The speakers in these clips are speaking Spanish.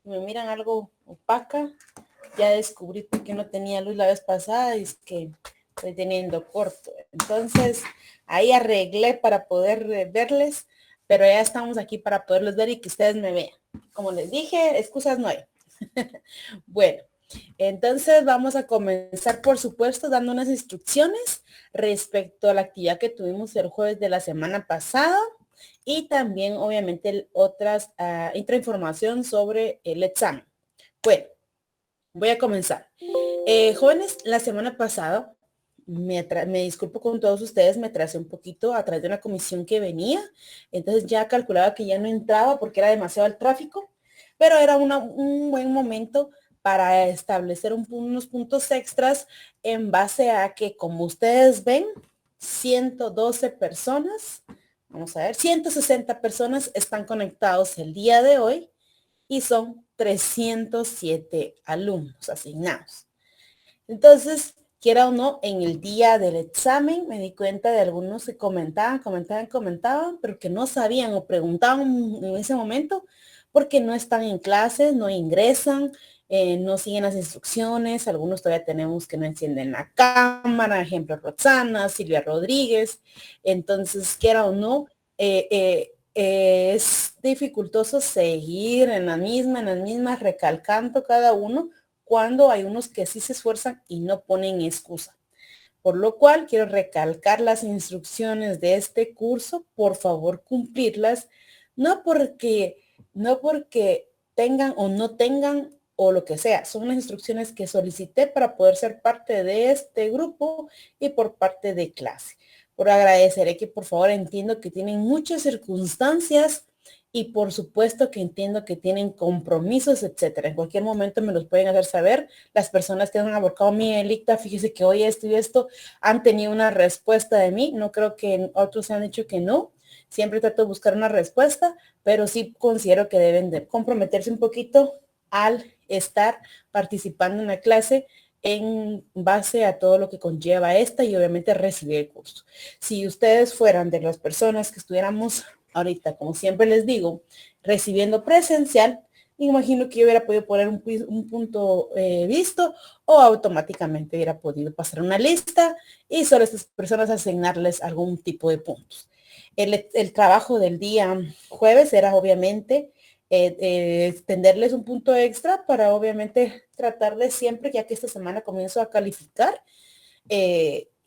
me miran algo opaca. Ya descubrí por qué no tenía luz la vez pasada y es que estoy teniendo corto. Entonces, ahí arreglé para poder verles, pero ya estamos aquí para poderlos ver y que ustedes me vean. Como les dije, excusas no hay. Bueno, entonces vamos a comenzar, por supuesto, dando unas instrucciones respecto a la actividad que tuvimos el jueves de la semana pasada y también, obviamente, otras intrainformación sobre el examen. Bueno, voy a comenzar. Jóvenes, la semana pasada, me disculpo con todos ustedes, me atrasé un poquito a través de una comisión que venía, entonces ya calculaba que ya no entraba porque era demasiado el tráfico, pero era un buen momento para establecer unos puntos extras en base a que, como ustedes ven, 112 personas, vamos a ver, 160 personas están conectados el día de hoy y son 307 alumnos asignados. Entonces, quiera o no, en el día del examen me di cuenta de algunos que comentaban, pero que no sabían o preguntaban en ese momento porque no están en clases, no ingresan, no siguen las instrucciones. Algunos todavía tenemos que no encienden la cámara, ejemplo, Roxana, Silvia Rodríguez. Entonces, quiera o no, es dificultoso seguir en las mismas, recalcando cada uno cuando hay unos que sí se esfuerzan y no ponen excusa. Por lo cual quiero recalcar las instrucciones de este curso, por favor cumplirlas, no porque, no porque tengan o no tengan o lo que sea, son las instrucciones que solicité para poder ser parte de este grupo y por parte de clase. Por agradeceré que por favor entiendo que tienen muchas circunstancias y por supuesto que entiendo que tienen compromisos, etcétera. En cualquier momento me los pueden hacer saber. Las personas que han abocado mi delicta, fíjese que hoy esto y esto han tenido una respuesta de mí. No creo que otros se han dicho que no. Siempre trato de buscar una respuesta, pero sí considero que deben de comprometerse un poquito al estar participando en la clase en base a todo lo que conlleva esta y obviamente recibir el curso. Si ustedes fueran de las personas que estuviéramos ahorita, como siempre les digo, recibiendo presencial, imagino que yo hubiera podido poner un punto visto o automáticamente hubiera podido pasar una lista y solo a estas personas asignarles algún tipo de puntos. El trabajo del día jueves era obviamente extenderles un punto extra para obviamente tratar de siempre, ya que esta semana comienzo a calificar,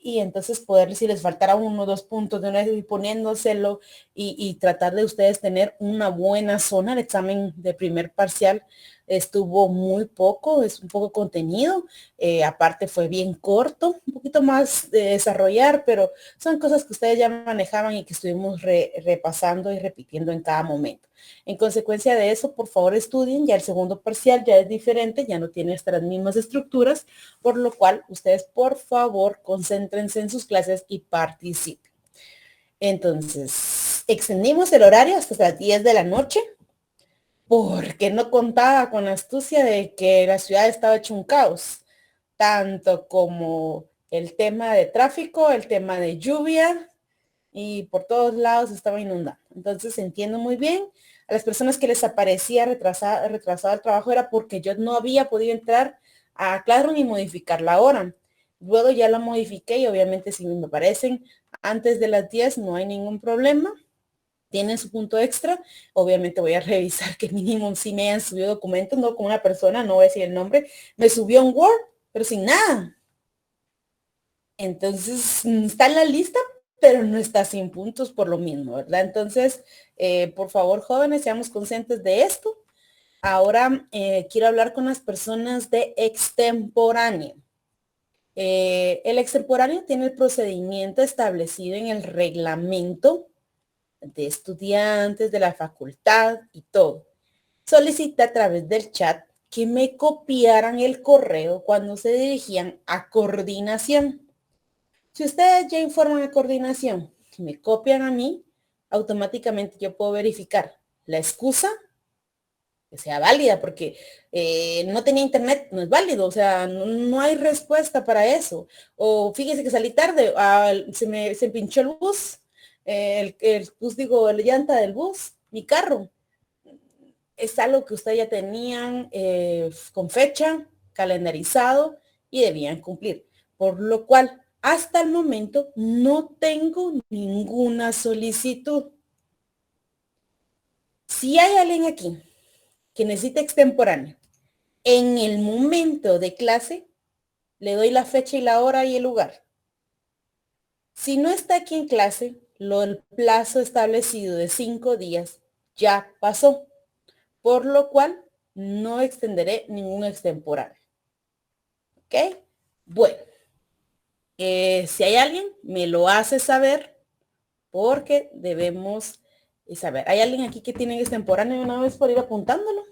y entonces poder, si les faltara 1 o 2 puntos de una vez y poniéndoselo y tratar de ustedes tener una buena zona. El examen de primer parcial estuvo muy poco, es un poco contenido, aparte fue bien corto, un poquito más de desarrollar, pero son cosas que ustedes ya manejaban y que estuvimos repasando y repitiendo en cada momento. En consecuencia de eso, por favor estudien, ya el segundo parcial ya es diferente, ya no tiene estas mismas estructuras, por lo cual ustedes por favor concéntrense en sus clases y participen. Entonces, extendimos el horario hasta las 10 de la noche porque no contaba con la astucia de que la ciudad estaba hecho un caos, tanto como el tema de tráfico, el tema de lluvia y por todos lados estaba inundado. Entonces entiendo muy bien. A las personas que les aparecía retrasado el trabajo era porque yo no había podido entrar a Classroom y modificar la hora. Luego ya la modifiqué y obviamente si me aparecen antes de las 10 no hay ningún problema. Tienen su punto extra. Obviamente voy a revisar que mínimo si me hayan subido documentos, no con una persona, no voy a decir el nombre, me subió un Word, pero sin nada. Entonces, está en la lista, pero no está sin puntos por lo mismo, ¿verdad? Entonces, por favor, jóvenes, seamos conscientes de esto. Ahora quiero hablar con las personas de extemporáneo. El extemporáneo tiene el procedimiento establecido en el reglamento de estudiantes de la facultad y todo. Solicita a través del chat que me copiaran el correo cuando se dirigían a coordinación. Si ustedes ya informan a coordinación, si me copian a mí, automáticamente yo puedo verificar la excusa que sea válida, porque no tenía internet, no es válido, o sea, no hay respuesta para eso. O fíjese que salí tarde, se pinchó el bus, el bus, digo, la llanta del bus, mi carro. es algo que ustedes ya tenían con fecha, calendarizado y debían cumplir. Por lo cual, hasta el momento, no tengo ninguna solicitud. Si hay alguien aquí que necesita extemporáneo, en el momento de clase, le doy la fecha y la hora y el lugar. Si no está aquí en clase, el plazo establecido de 5 días ya pasó, por lo cual no extenderé ningún extemporáneo. ¿Ok? Bueno, si hay alguien, me lo hace saber porque debemos saber. ¿Hay alguien aquí que tiene extemporáneo una vez por ir apuntándolo?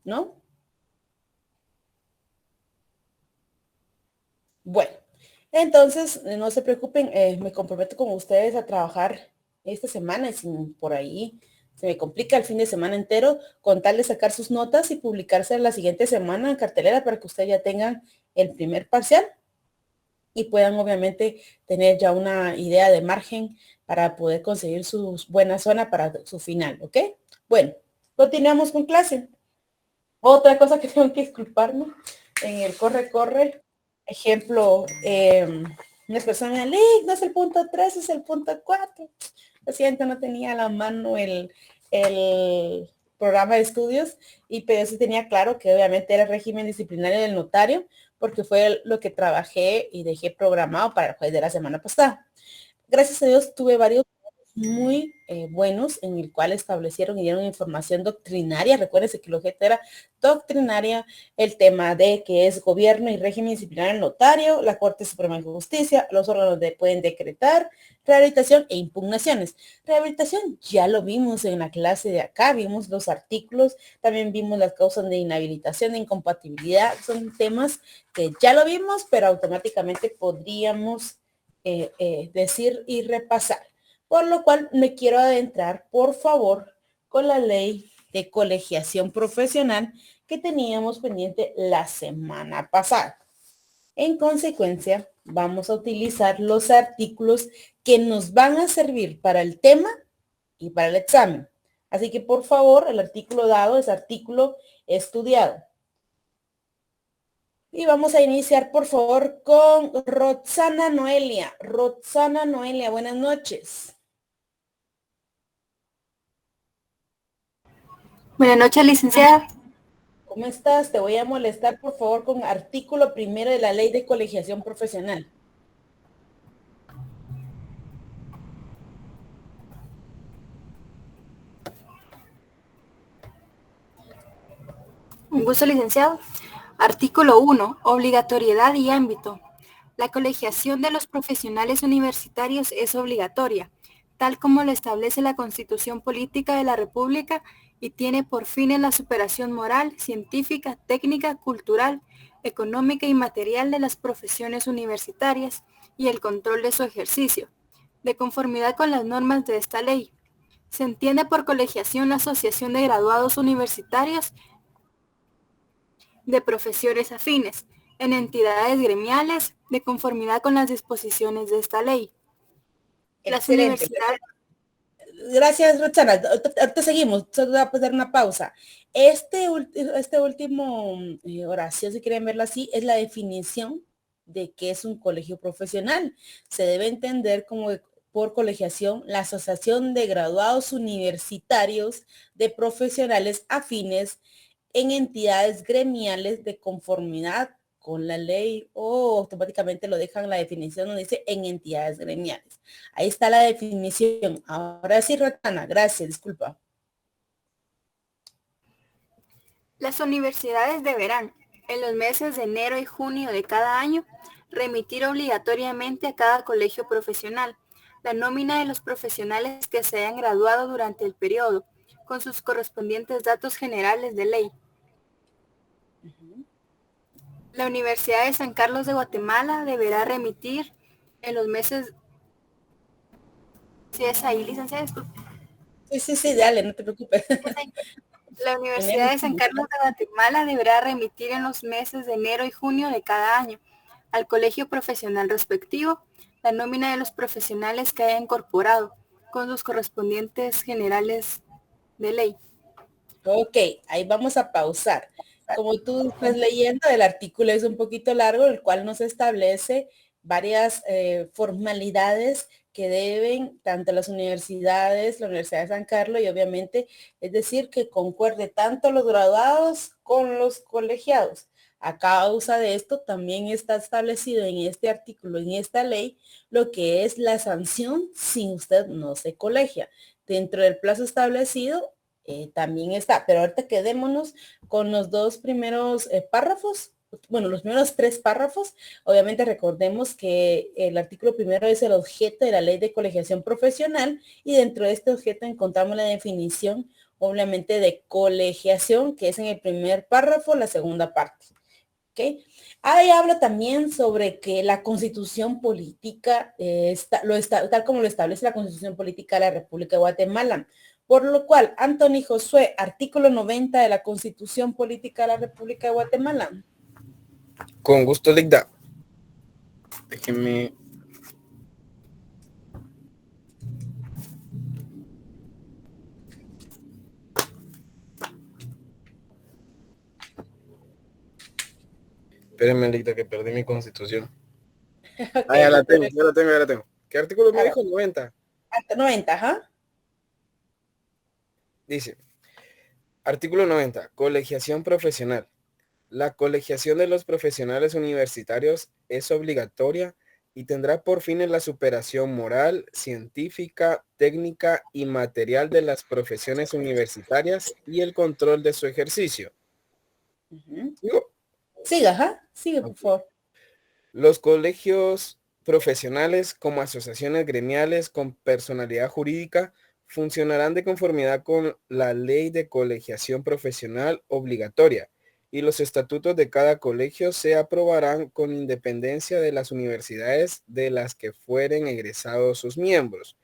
¿No? Bueno, entonces no se preocupen, me comprometo con ustedes a trabajar esta semana y si por ahí se me complica el fin de semana entero, con tal de sacar sus notas y publicarse la siguiente semana en cartelera para que ustedes ya tengan el primer parcial y puedan obviamente tener ya una idea de margen para poder conseguir su buena zona para su final, ¿ok? Bueno, continuamos con clase. Otra cosa que tengo que disculparme en el corre, ejemplo, una persona, no es el punto 3, es el punto 4. Lo siento, no tenía a la mano el programa de estudios, pero sí tenía claro que obviamente era el régimen disciplinario del notario, porque fue lo que trabajé y dejé programado para el jueves de la semana pasada. Gracias a Dios tuve varios muy buenos en el cual establecieron y dieron información doctrinaria. Recuérdense que el objeto era doctrinaria, el tema de que es gobierno y régimen disciplinario del notario, la Corte Suprema de Justicia, los órganos pueden decretar, rehabilitación e impugnaciones. Rehabilitación ya lo vimos en la clase de acá, vimos los artículos, también vimos las causas de inhabilitación, de incompatibilidad, son temas que ya lo vimos, pero automáticamente podríamos decir y repasar. Por lo cual me quiero adentrar, por favor, con la ley de colegiación profesional que teníamos pendiente la semana pasada. En consecuencia, vamos a utilizar los artículos que nos van a servir para el tema y para el examen. Así que, por favor, el artículo dado es artículo estudiado. Y vamos a iniciar, por favor, con Roxana Noelia. Roxana Noelia, buenas noches. Buenas noches, licenciada. ¿Cómo estás? Te voy a molestar, por favor, con artículo primero de la ley de colegiación profesional. Un gusto, licenciado. Artículo 1. Obligatoriedad y ámbito. La colegiación de los profesionales universitarios es obligatoria, tal como lo establece la Constitución Política de la República y tiene por fines la superación moral, científica, técnica, cultural, económica y material de las profesiones universitarias y el control de su ejercicio, de conformidad con las normas de esta ley. Se entiende por colegiación la asociación de graduados universitarios de profesiones afines, en entidades gremiales, de conformidad con las disposiciones de esta ley. Las Excelente. universidades... Gracias, Roxana. Ahorita seguimos. Solo voy a dar una pausa. Este último oración, si quieren verlo así, es la definición de qué es un colegio profesional. Se debe entender como por colegiación la asociación de graduados universitarios de profesionales afines en entidades gremiales de conformidad con la ley o automáticamente lo dejan la definición donde dice en entidades gremiales. Ahí está la definición. Ahora sí, Roxana, gracias, disculpa. Las universidades deberán, en los meses de enero y junio de cada año, remitir obligatoriamente a cada colegio profesional la nómina de los profesionales que se hayan graduado durante el periodo, con sus correspondientes datos generales de ley. La Universidad de San Carlos de Guatemala deberá remitir en los meses... ¿Sí es ahí, licenciada? Disculpe. Sí, dale, no te preocupes. La Universidad de San Carlos de Guatemala deberá remitir en los meses de enero y junio de cada año al colegio profesional respectivo la nómina de los profesionales que haya incorporado, con sus correspondientes generales de ley. Ok, ahí vamos a pausar. Como tú estás leyendo, el artículo es un poquito largo, el cual nos establece varias formalidades que deben tanto las universidades, la Universidad de San Carlos y obviamente, es decir, que concuerde tanto los graduados con los colegiados. A causa de esto, también está establecido en este artículo, en esta ley, lo que es la sanción si usted no se colegia. Dentro del plazo establecido, también está, pero ahorita quedémonos con los dos primeros párrafos, bueno, los primeros tres párrafos. Obviamente recordemos que el artículo primero es el objeto de la ley de colegiación profesional y dentro de este objeto encontramos la definición, obviamente, de colegiación, que es en el primer párrafo, la segunda parte. ¿Ok? Ahí habla también sobre que la constitución política, tal como lo establece la constitución política de la República de Guatemala. Por lo cual, Anthony Josué, artículo 90 de la Constitución Política de la República de Guatemala. Con gusto, Ligda. Déjeme. Espérenme, Ligda, que perdí mi constitución. Okay, ya la tengo. ¿Qué artículo me dijo? 90. 90, ajá. Dice, artículo 90, colegiación profesional. La colegiación de los profesionales universitarios es obligatoria y tendrá por fines la superación moral, científica, técnica y material de las profesiones universitarias y el control de su ejercicio. ¿Sigo? Siga, ajá. Sigue, por favor. Los colegios profesionales como asociaciones gremiales con personalidad jurídica funcionarán de conformidad con la ley de colegiación profesional obligatoria y los estatutos de cada colegio se aprobarán con independencia de las universidades de las que fueren egresados sus miembros.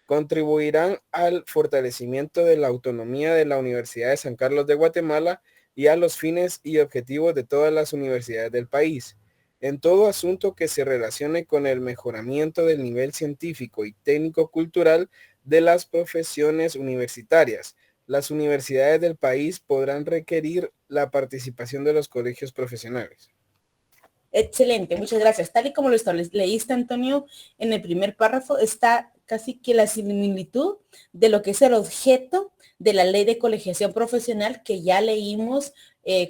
Contribuirán al fortalecimiento de la autonomía de la Universidad de San Carlos de Guatemala y a los fines y objetivos de todas las universidades del país. En todo asunto que se relacione con el mejoramiento del nivel científico y técnico-cultural de las profesiones universitarias, las universidades del país podrán requerir la participación de los colegios profesionales. Excelente, muchas gracias. Tal y como lo leíste, Antonio, en el primer párrafo está casi que la similitud de lo que es el objeto de la ley de colegiación profesional que ya leímos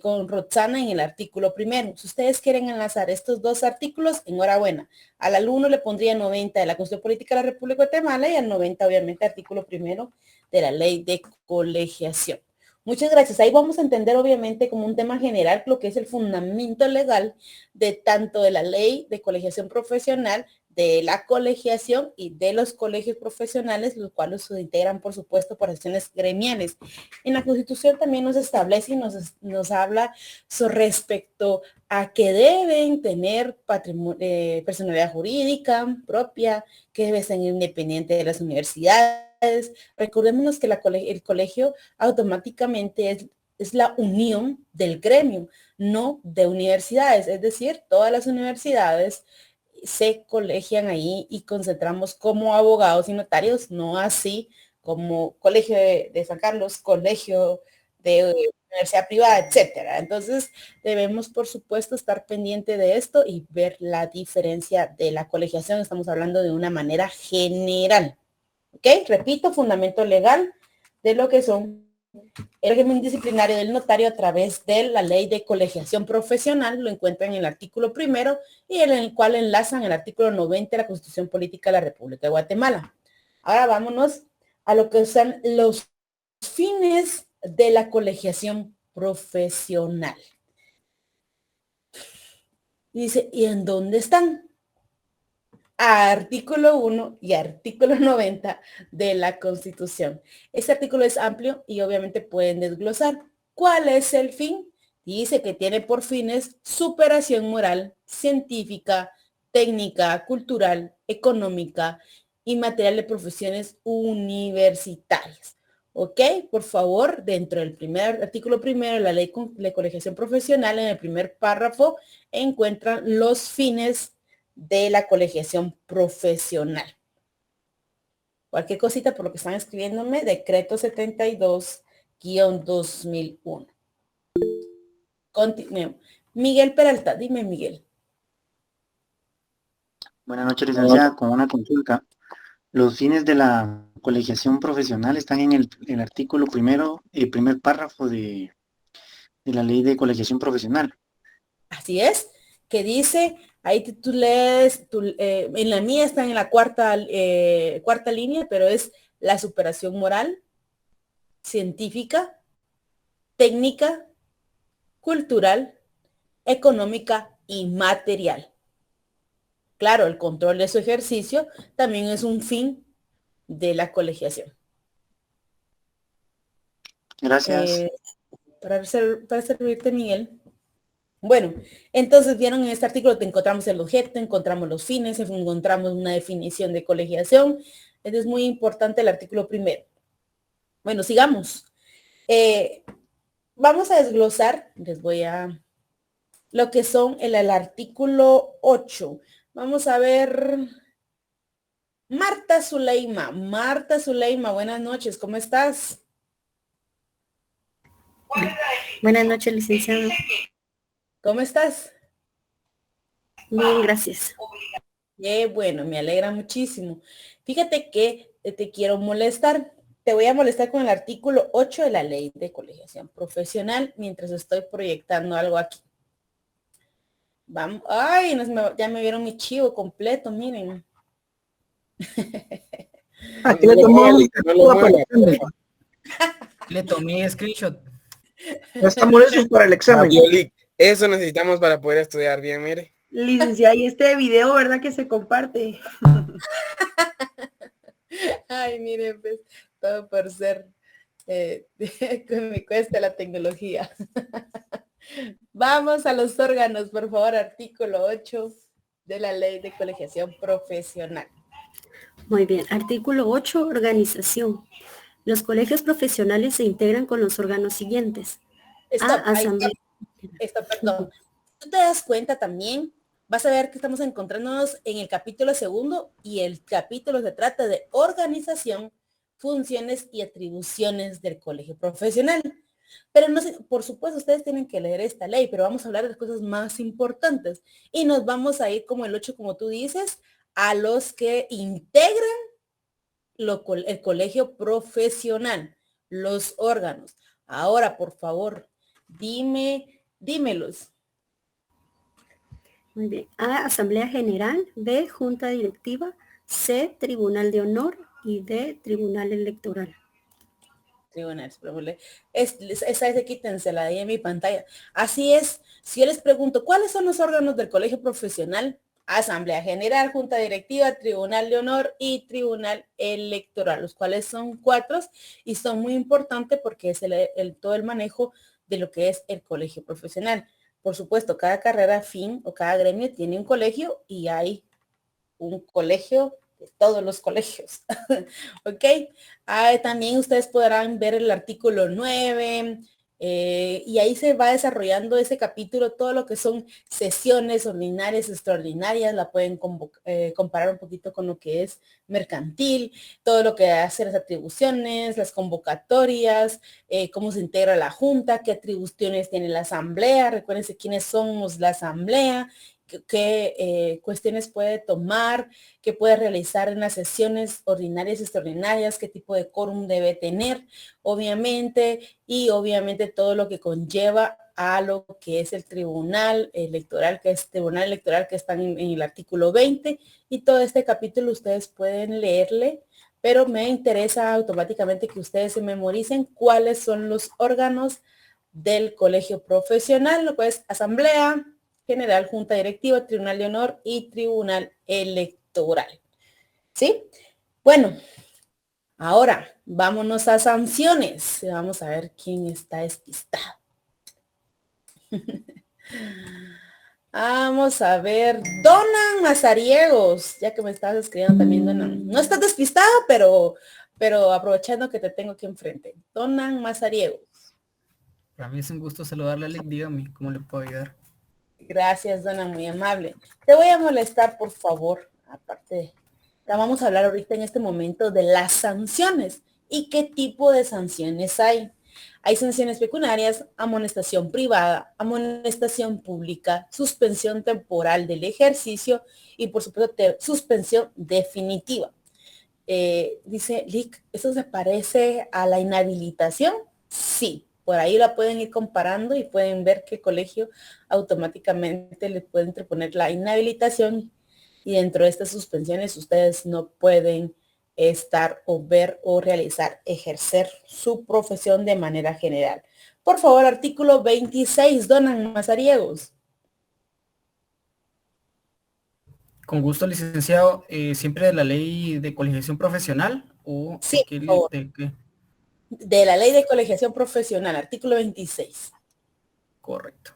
con Roxana en el artículo primero. Si ustedes quieren enlazar estos dos artículos, enhorabuena. Al alumno le pondría 90 de la Constitución Política de la República de Guatemala y al 90, obviamente, artículo primero de la ley de colegiación. Muchas gracias. Ahí vamos a entender, obviamente, como un tema general, lo que es el fundamento legal de tanto de la ley de colegiación profesional, de la colegiación y de los colegios profesionales, los cuales se integran, por supuesto, por acciones gremiales. En la Constitución también nos establece y nos habla respecto a que deben tener personalidad jurídica propia, que debe ser independiente de las universidades. Recordémonos que el colegio automáticamente es la unión del gremio, no de universidades, es decir, todas las universidades se colegian ahí y concentramos como abogados y notarios, no así como Colegio de San Carlos, Colegio de Universidad Privada, etcétera. Entonces, debemos, por supuesto, estar pendiente de esto y ver la diferencia de la colegiación. Estamos hablando de una manera general. ¿Ok? Repito, fundamento legal de lo que son el régimen disciplinario del notario a través de la ley de colegiación profesional, lo encuentran en el artículo primero y en el cual enlazan el artículo 90 de la Constitución Política de la República de Guatemala. Ahora vámonos a lo que son los fines de la colegiación profesional. Dice, ¿y en dónde están? Artículo 1 y artículo 90 de la Constitución. Este artículo es amplio y obviamente pueden desglosar. ¿Cuál es el fin? Dice que tiene por fines superación moral, científica, técnica, cultural, económica y material de profesiones universitarias. ¿Ok? Por favor, dentro del primer artículo primero de la ley de colegiación profesional, en el primer párrafo, encuentran los fines de la colegiación profesional. Cualquier cosita por lo que están escribiéndome, decreto 72-2001. Continuemos. Miguel Peralta, dime, Miguel. Buenas noches, licenciada. Con una consulta. Los fines de la colegiación profesional están en el artículo primero, el primer párrafo de la ley de colegiación profesional. Así es, que dice, ahí tú lees, en la mía está en la cuarta línea, pero es la superación moral, científica, técnica, cultural, económica y material. Claro, el control de su ejercicio también es un fin de la colegiación. Gracias. Para servirte, Miguel. Bueno, entonces vieron en este artículo te encontramos el objeto, encontramos los fines, encontramos una definición de colegiación. Este es muy importante el artículo primero. Bueno, sigamos. Vamos a desglosar, les voy a lo que son el artículo 8. Vamos a ver. Marta Zuleima, buenas noches, ¿cómo estás? Buenas noches, licenciado. ¿Cómo estás? Bien, gracias. Bueno, me alegra muchísimo. Fíjate que te quiero molestar. Te voy a molestar con el artículo 8 de la ley de colegiación profesional mientras estoy proyectando algo aquí. Vamos. Ay, ya me vieron mi chivo completo, miren. Aquí le tomé screenshot. Ya estamos listos para el examen. Eso necesitamos para poder estudiar bien, mire. Licenciada, y este video, ¿verdad que se comparte? Ay, miren, pues, todo por ser que me cuesta la tecnología. Vamos a los órganos, por favor, artículo 8 de la ley de colegiación profesional. Muy bien, artículo 8, organización. Los colegios profesionales se integran con los órganos siguientes. Perdón. Tú te das cuenta también, vas a ver que estamos encontrándonos en el capítulo segundo y el capítulo se trata de organización, funciones y atribuciones del colegio profesional. Pero no sé, por supuesto, ustedes tienen que leer esta ley, pero vamos a hablar de las cosas más importantes y nos vamos a ir como el 8, como tú dices, a los que integran el colegio profesional, los órganos. Ahora, por favor, dímelos. Muy bien. A, Asamblea General. B, Junta Directiva. C, Tribunal de Honor. Y D, Tribunal Electoral. Tribunales, esa es de quítensela de ahí en mi pantalla. Así es, si yo les pregunto, ¿cuáles son los órganos del colegio profesional? Asamblea General, Junta Directiva, Tribunal de Honor y Tribunal Electoral, los cuales son 4 y son muy importantes porque es todo el manejo de lo que es el colegio profesional. Por supuesto, cada carrera fin o cada gremio tiene un colegio y hay un colegio de todos los colegios. ¿Ok? También ustedes podrán ver el artículo 9, y ahí se va desarrollando ese capítulo, todo lo que son sesiones ordinarias, extraordinarias, la pueden comparar un poquito con lo que es mercantil, todo lo que hace las atribuciones, las convocatorias, cómo se integra la junta, qué atribuciones tiene la asamblea, recuérdense quiénes somos la asamblea, qué cuestiones puede tomar, qué puede realizar en las sesiones ordinarias y extraordinarias, qué tipo de quórum debe tener, obviamente, y obviamente todo lo que conlleva a lo que es el tribunal electoral, que está en el artículo 20, y todo este capítulo ustedes pueden leerle, pero me interesa automáticamente que ustedes se memoricen cuáles son los órganos del colegio profesional, lo que es asamblea general, junta directiva, tribunal de honor y tribunal electoral. ¿Sí? Bueno, ahora vámonos a sanciones. Vamos a ver quién está despistado. Vamos a ver, Donan Mazariegos, ya que me estabas escribiendo también, Donan. No estás despistado, pero aprovechando que te tengo aquí enfrente. Donan Mazariegos. Para mí es un gusto saludarle, Alec. Dígame, ¿cómo le puedo ayudar? Gracias, dona, muy amable. Te voy a molestar, por favor. Aparte, ya vamos a hablar ahorita en este momento de las sanciones y qué tipo de sanciones hay. Hay sanciones pecuniarias, amonestación privada, amonestación pública, suspensión temporal del ejercicio y, por supuesto, suspensión definitiva. Dice Lick, ¿eso se parece a la inhabilitación? Sí, por ahí la pueden ir comparando y pueden ver que el colegio automáticamente le puede interponer la inhabilitación y dentro de estas suspensiones ustedes no pueden estar o ver o realizar, ejercer su profesión de manera general. Por favor, artículo 26, donan Mazariegos. Con gusto, licenciado. ¿Siempre de la ley de colegiación profesional o Sí, de por favor. qué? De la ley de colegiación profesional, artículo 26. Correcto.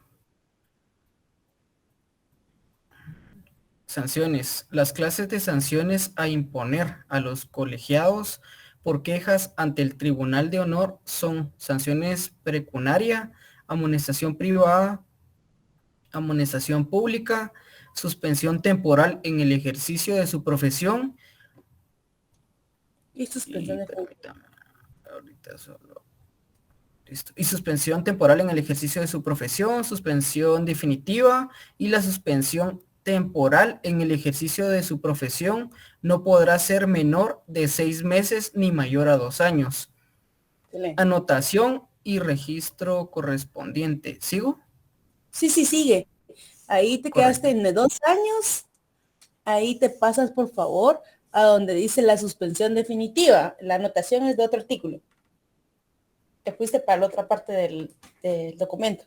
Sanciones. Las clases de sanciones a imponer a los colegiados por quejas ante el Tribunal de Honor son sanciones pecuniaria, amonestación privada, amonestación pública, suspensión temporal en el ejercicio de su profesión. Y suspensión Permítame, ahorita solo. Listo. Y suspensión temporal en el ejercicio de su profesión, suspensión definitiva y la suspensión temporal en el ejercicio de su profesión no podrá ser menor de 6 meses ni mayor a 2 años. Excelente. Anotación y registro correspondiente. ¿Sigo? Sí, sigue. Ahí te quedaste en 2 años. Ahí te pasas, por favor, a donde dice la suspensión definitiva. La anotación es de otro artículo. Te fuiste para la otra parte del documento.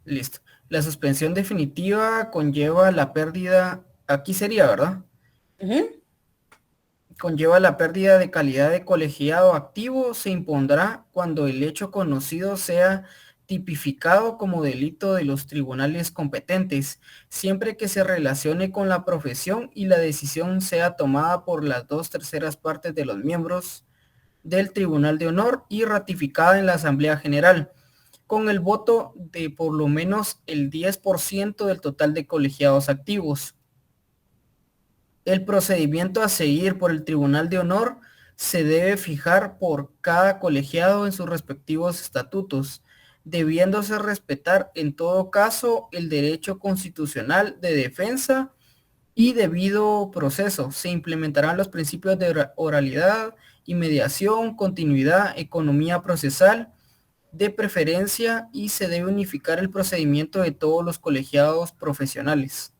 Listo. La suspensión definitiva conlleva la pérdida, aquí sería, ¿verdad? Conlleva la pérdida de calidad de colegiado activo, se impondrá cuando el hecho conocido sea tipificado como delito de los tribunales competentes, siempre que se relacione con la profesión y la decisión sea tomada por las 2/3 partes de los miembros del Tribunal de Honor y ratificada en la Asamblea General, con el voto de por lo menos el 10% del total de colegiados activos. El procedimiento a seguir por el Tribunal de Honor se debe fijar por cada colegiado en sus respectivos estatutos, debiéndose respetar en todo caso el derecho constitucional de defensa y debido proceso. Se implementarán los principios de oralidad, inmediación, continuidad, economía procesal, de preferencia y se debe unificar el procedimiento de todos los colegiados profesionales.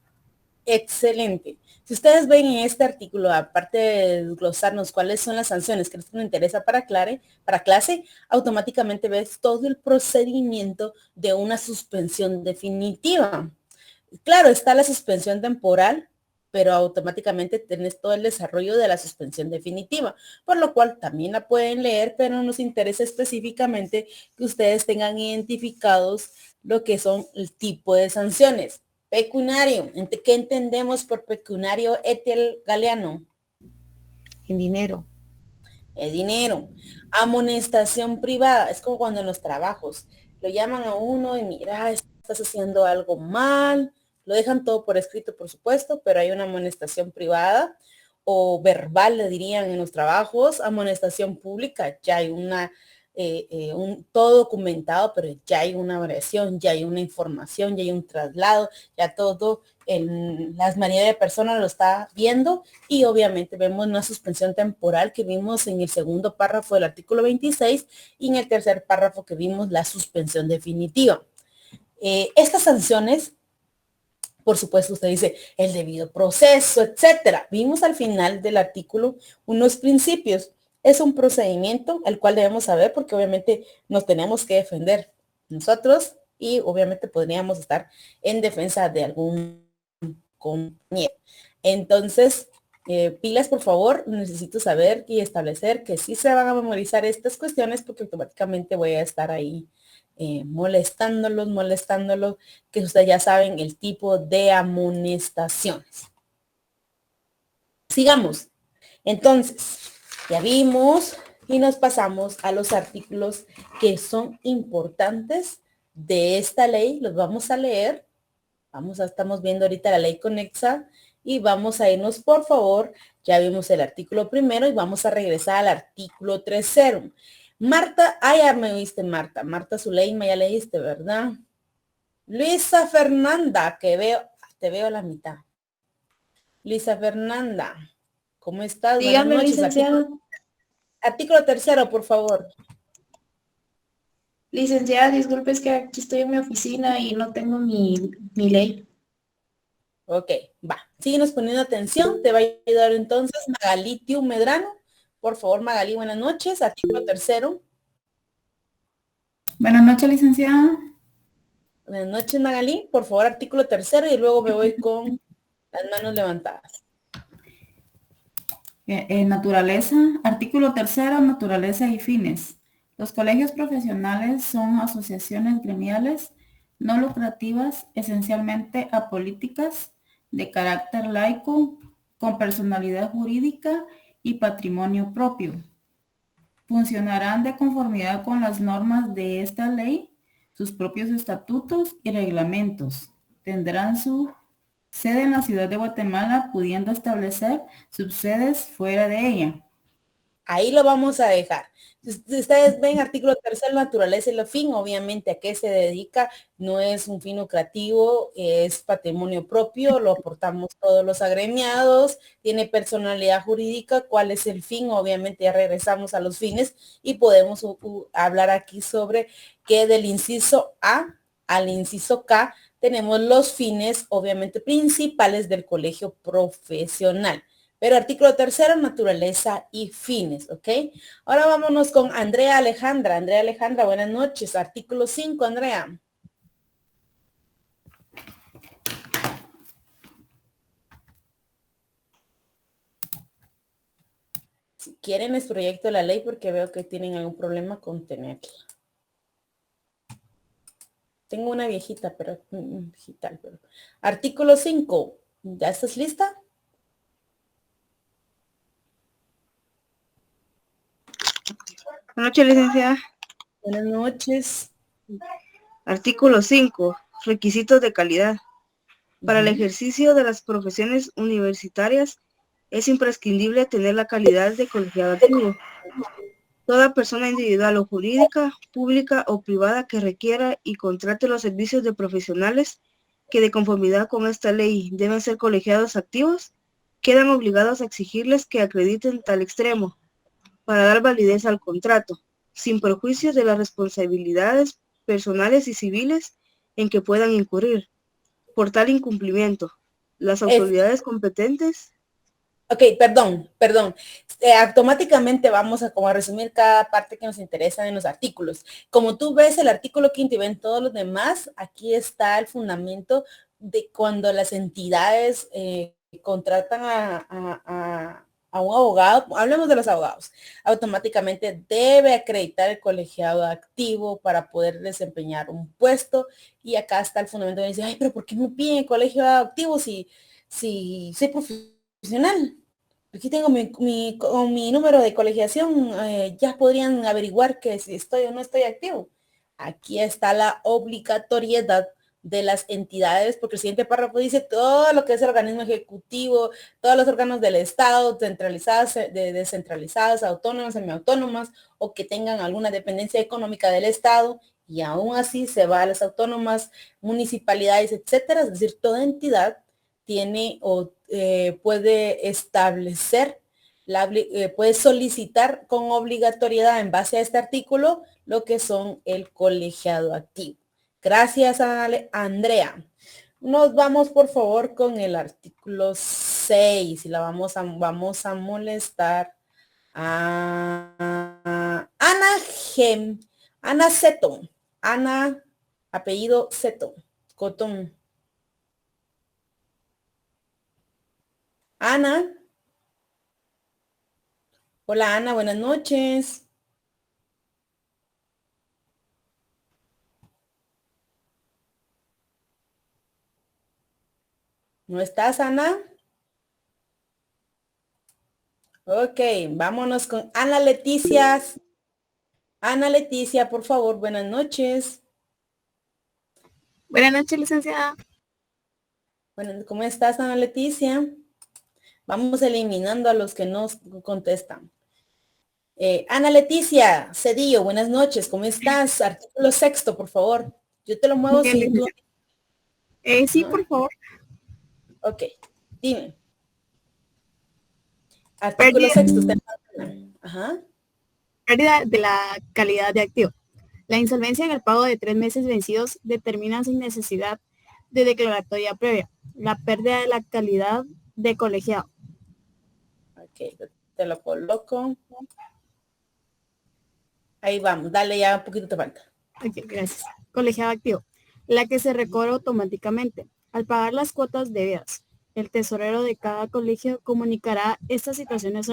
Excelente. Si ustedes ven en este artículo, aparte de desglosarnos cuáles son las sanciones que nos interesa para clase, automáticamente ves todo el procedimiento de una suspensión definitiva. Claro, está la suspensión temporal, pero automáticamente tenés todo el desarrollo de la suspensión definitiva, por lo cual también la pueden leer, pero nos interesa específicamente que ustedes tengan identificados lo que son el tipo de sanciones. Pecuniario, ¿qué entendemos por pecuniario, Etiel Galeano? En dinero. El dinero. Amonestación privada, es como cuando en los trabajos lo llaman a uno y mira, estás haciendo algo mal, lo dejan todo por escrito, por supuesto, pero hay una amonestación privada o verbal, le dirían en los trabajos. Amonestación pública, ya hay todo documentado, pero ya hay una variación, ya hay una información, ya hay un traslado, ya todo las mayoría de personas lo está viendo y obviamente vemos una suspensión temporal que vimos en el segundo párrafo del artículo 26 y en el tercer párrafo que vimos la suspensión definitiva. Estas sanciones, por supuesto, usted dice el debido proceso, etcétera. Vimos al final del artículo unos principios. Es un procedimiento al cual debemos saber porque obviamente nos tenemos que defender nosotros y obviamente podríamos estar en defensa de algún compañero. Entonces, pilas, por favor, necesito saber y establecer que sí se van a memorizar estas cuestiones porque automáticamente voy a estar ahí molestándolos, que ustedes ya saben el tipo de amonestaciones. Sigamos. Entonces, ya vimos y nos pasamos a los artículos que son importantes de esta ley, los vamos a leer. Estamos viendo ahorita la ley conexa y vamos a irnos, por favor, ya vimos el artículo primero y vamos a regresar al artículo tercero. Marta, ya me oíste, Marta. Marta Zuleima, ya leíste, ¿verdad? Luisa Fernanda, que te veo a la mitad. Luisa Fernanda, ¿cómo estás? Dígame, Buenas noches. licenciada. Artículo tercero, por favor. Licenciada, disculpe, es que aquí estoy en mi oficina y no tengo mi ley. Ok, va. Síguenos poniendo atención. Te va a ayudar entonces Magalí Tiu Medrano. Por favor, Magalí, buenas noches. Artículo tercero. Buenas noches, licenciada. Buenas noches, Magalí. Por favor, artículo tercero y luego me voy con las manos levantadas. Naturaleza. Artículo tercero, naturaleza y fines. Los colegios profesionales son asociaciones gremiales no lucrativas, esencialmente apolíticas, de carácter laico, con personalidad jurídica y patrimonio propio. Funcionarán de conformidad con las normas de esta ley, sus propios estatutos y reglamentos. Tendrán su sede en la ciudad de Guatemala, pudiendo establecer subsedes fuera de ella. Ahí lo vamos a dejar. Si ustedes ven artículo tercero, naturaleza y el fin, obviamente a qué se dedica, no es un fin lucrativo, es patrimonio propio, lo aportamos todos los agremiados, tiene personalidad jurídica, cuál es el fin, obviamente ya regresamos a los fines y podemos hablar aquí sobre que del inciso A al inciso K tenemos los fines, obviamente principales del colegio profesional. Pero artículo tercero, naturaleza y fines, ¿ok? Ahora vámonos con Andrea Alejandra. Andrea Alejandra, buenas noches. Artículo 5, Andrea. Si quieren les proyecto la ley porque veo que tienen algún problema con tenerla. Tengo una viejita, pero digital. Pero. Artículo 5. ¿Ya estás lista? Buenas noches, licenciada. Buenas noches. Artículo 5. Requisitos de calidad. Para el ejercicio de las profesiones universitarias es imprescindible tener la calidad de colegiado activo. Toda persona individual o jurídica, pública o privada que requiera y contrate los servicios de profesionales que de conformidad con esta ley deben ser colegiados activos, quedan obligados a exigirles que acrediten tal extremo para dar validez al contrato, sin perjuicio de las responsabilidades personales y civiles en que puedan incurrir. Por tal incumplimiento, las autoridades competentes... Ok, perdón. Automáticamente vamos a como a resumir cada parte que nos interesa en los artículos. Como tú ves el artículo 5 y ven todos los demás, aquí está el fundamento de cuando las entidades contratan a un abogado, hablemos de los abogados, automáticamente debe acreditar el colegiado activo para poder desempeñar un puesto. Y acá está el fundamento de decir, ay, pero ¿por qué no piden colegiado activo si soy profesional? Aquí tengo con mi número de colegiación, ya podrían averiguar que si estoy o no estoy activo. Aquí está la obligatoriedad de las entidades, porque el siguiente párrafo dice todo lo que es el organismo ejecutivo, todos los órganos del Estado, centralizadas, descentralizadas, autónomas, semiautónomas, o que tengan alguna dependencia económica del Estado, y aún así se va a las autónomas, municipalidades, etcétera. Es decir, toda entidad tiene o puede establecer, puede solicitar con obligatoriedad en base a este artículo lo que son el colegiado activo. Gracias, Andrea. Nos vamos, por favor, con el artículo 6 y vamos a molestar a Ana Seto. Ana, apellido Seto, Cotón. Ana. Hola, Ana, buenas noches. ¿No estás, Ana? Ok, vámonos con Ana Leticia. Ana Leticia, por favor, buenas noches. Buenas noches, licenciada. Bueno, ¿cómo estás, Ana Leticia? Vamos eliminando a los que no contestan. Ana Leticia Cedillo, buenas noches, ¿cómo estás? Artículo 6, por favor. Yo te lo muevo Bien, si tú... sí, por favor. Ok, dime. Artículo 6. Ajá. Pérdida de la calidad de activo. La insolvencia en el pago de 3 meses vencidos determina sin necesidad de declaratoria previa la pérdida de la calidad de colegiado. Ok, te lo coloco. Ahí vamos, dale, ya un poquito te falta. Ok, gracias. Colegiado activo. La que se recobra automáticamente. Al pagar las cuotas debidas, el tesorero de cada colegio comunicará estas situaciones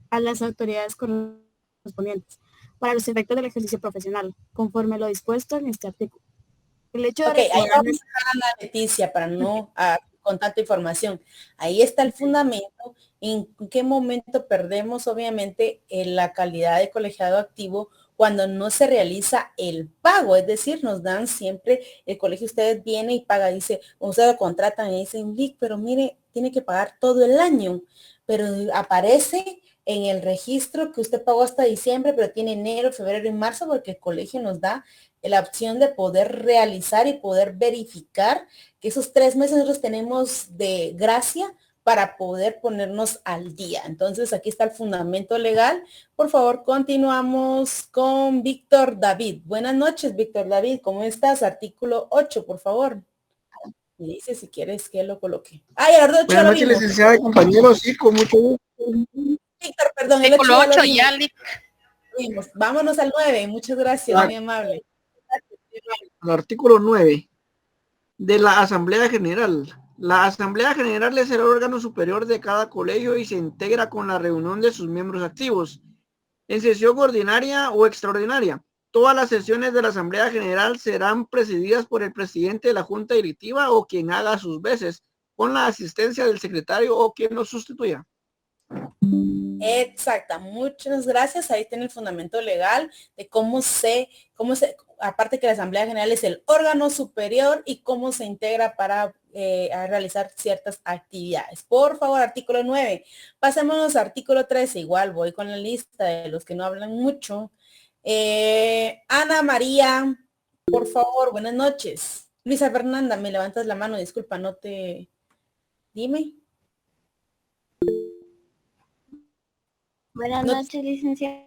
a las autoridades correspondientes para los efectos del ejercicio profesional, conforme lo dispuesto en este artículo. El hecho de Ok, ahí recobrar... vamos a Ana Leticia para no con tanta información. Ahí está el fundamento. ¿En qué momento perdemos, obviamente, la calidad de colegiado activo? Cuando no se realiza el pago, es decir, nos dan siempre, el colegio usted viene y paga, dice, usted lo contratan y dicen, pero mire, tiene que pagar todo el año, pero aparece en el registro que usted pagó hasta diciembre, pero tiene enero, febrero y marzo, porque el colegio nos da la opción de poder realizar y poder verificar que esos 3 meses nosotros tenemos de gracia para poder ponernos al día. Entonces, aquí está el fundamento legal. Por favor, continuamos con Víctor David. Buenas noches, Víctor David. ¿Cómo estás? Artículo 8, por favor. Me dice si quieres que lo coloque. Ay, el 8 Buenas noches, licenciada y compañeros. Sí, con mucho gusto. Víctor, perdón, el 8 ya lo vimos. Vámonos al 9. Muchas gracias, muy amable. Al artículo 9 de la Asamblea General. La Asamblea General es el órgano superior de cada colegio y se integra con la reunión de sus miembros activos en sesión ordinaria o extraordinaria. Todas las sesiones de la Asamblea General serán presididas por el presidente de la Junta Directiva o quien haga sus veces, con la asistencia del secretario o quien lo sustituya. Exacta, muchas gracias. Ahí tiene el fundamento legal de cómo se, aparte que la Asamblea General es el órgano superior y cómo se integra para a realizar ciertas actividades. Por favor, artículo 9. Pasémonos a artículo 13. Igual voy con la lista de los que no hablan mucho. Ana María, por favor, buenas noches. Luisa Fernanda, me levantas la mano, disculpa, no te... Dime. Buenas noches, licenciada.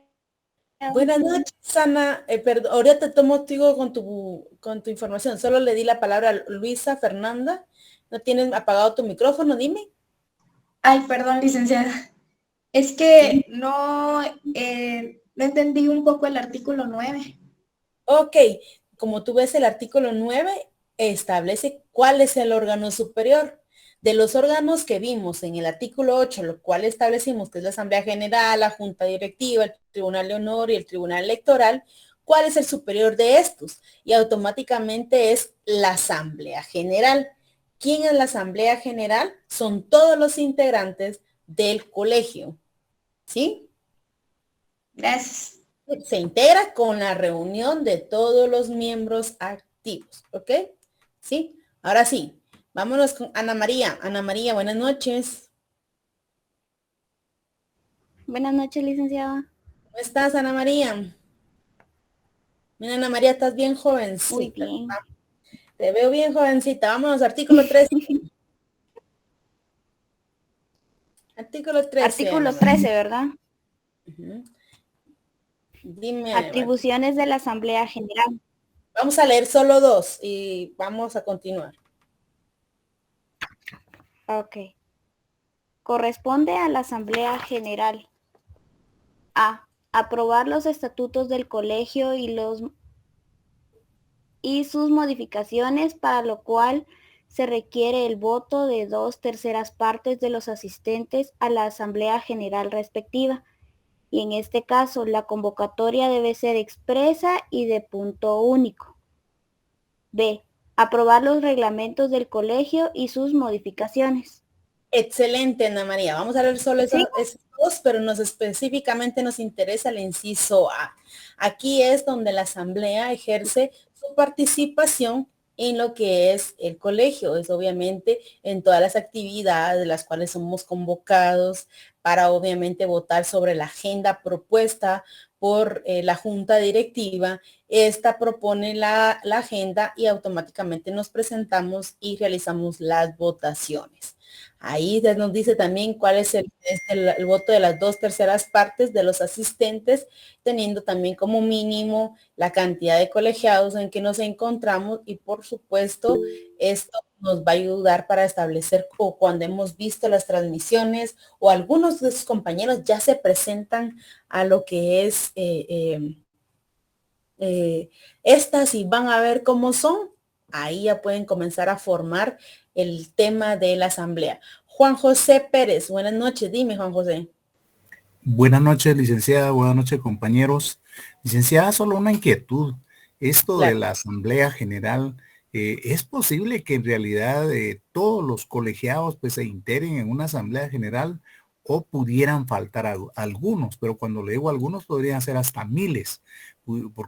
Buenas noches, Ana. Perdón, ahorita te tomo contigo con tu información. Solo le di la palabra a Luisa Fernanda. ¿No tienes apagado tu micrófono? Dime. Ay, perdón, licenciada. Es que no entendí un poco el artículo 9. Ok, como tú ves, el artículo 9 establece cuál es el órgano superior. De los órganos que vimos en el artículo 8, lo cual establecimos que es la Asamblea General, la Junta Directiva, el Tribunal de Honor y el Tribunal Electoral, ¿cuál es el superior de estos? Y automáticamente es la Asamblea General. ¿Quién es la Asamblea General? Son todos los integrantes del colegio. ¿Sí? Gracias. Se integra con la reunión de todos los miembros activos. ¿Ok? ¿Sí? Ahora sí. Vámonos con Ana María. Ana María, buenas noches. Buenas noches, licenciada. ¿Cómo estás, Ana María? Mira, Ana María, estás bien jovencita. Muy bien. Te veo bien jovencita. Vámonos, artículo 13. Artículo 13. Artículo 13, ¿verdad? Dime. Atribuciones de la Asamblea General. Vamos a leer solo 2 y vamos a continuar. Ok. Corresponde a la Asamblea General. A. Aprobar los estatutos del colegio y sus modificaciones, para lo cual se requiere el voto de 2/3 partes de los asistentes a la Asamblea General respectiva. Y en este caso, la convocatoria debe ser expresa y de punto único. B. Aprobar los reglamentos del colegio y sus modificaciones. Excelente, Ana María. Vamos a ver solo esos 2, pero específicamente nos interesa el inciso A. Aquí es donde la Asamblea ejerce su participación en lo que es el colegio. Es obviamente en todas las actividades de las cuales somos convocados para obviamente votar sobre la agenda propuesta por la junta directiva. Esta propone la agenda y automáticamente nos presentamos y realizamos las votaciones. Ahí nos dice también cuál es el voto de las 2/3 partes de los asistentes, teniendo también como mínimo la cantidad de colegiados en que nos encontramos y por supuesto esto nos va a ayudar para establecer o cuando hemos visto las transmisiones o algunos de sus compañeros ya se presentan a lo que es estas y van a ver cómo son. Ahí ya pueden comenzar a formar el tema de la asamblea. Juan José Pérez, buenas noches. Dime, Juan José. Buenas noches, licenciada. Buenas noches, compañeros. Licenciada, solo una inquietud. Esto Claro. de la Asamblea General, ¿es posible que en realidad todos los colegiados pues se integren en una Asamblea General o pudieran faltar algunos? Pero cuando le digo algunos, podrían ser hasta miles,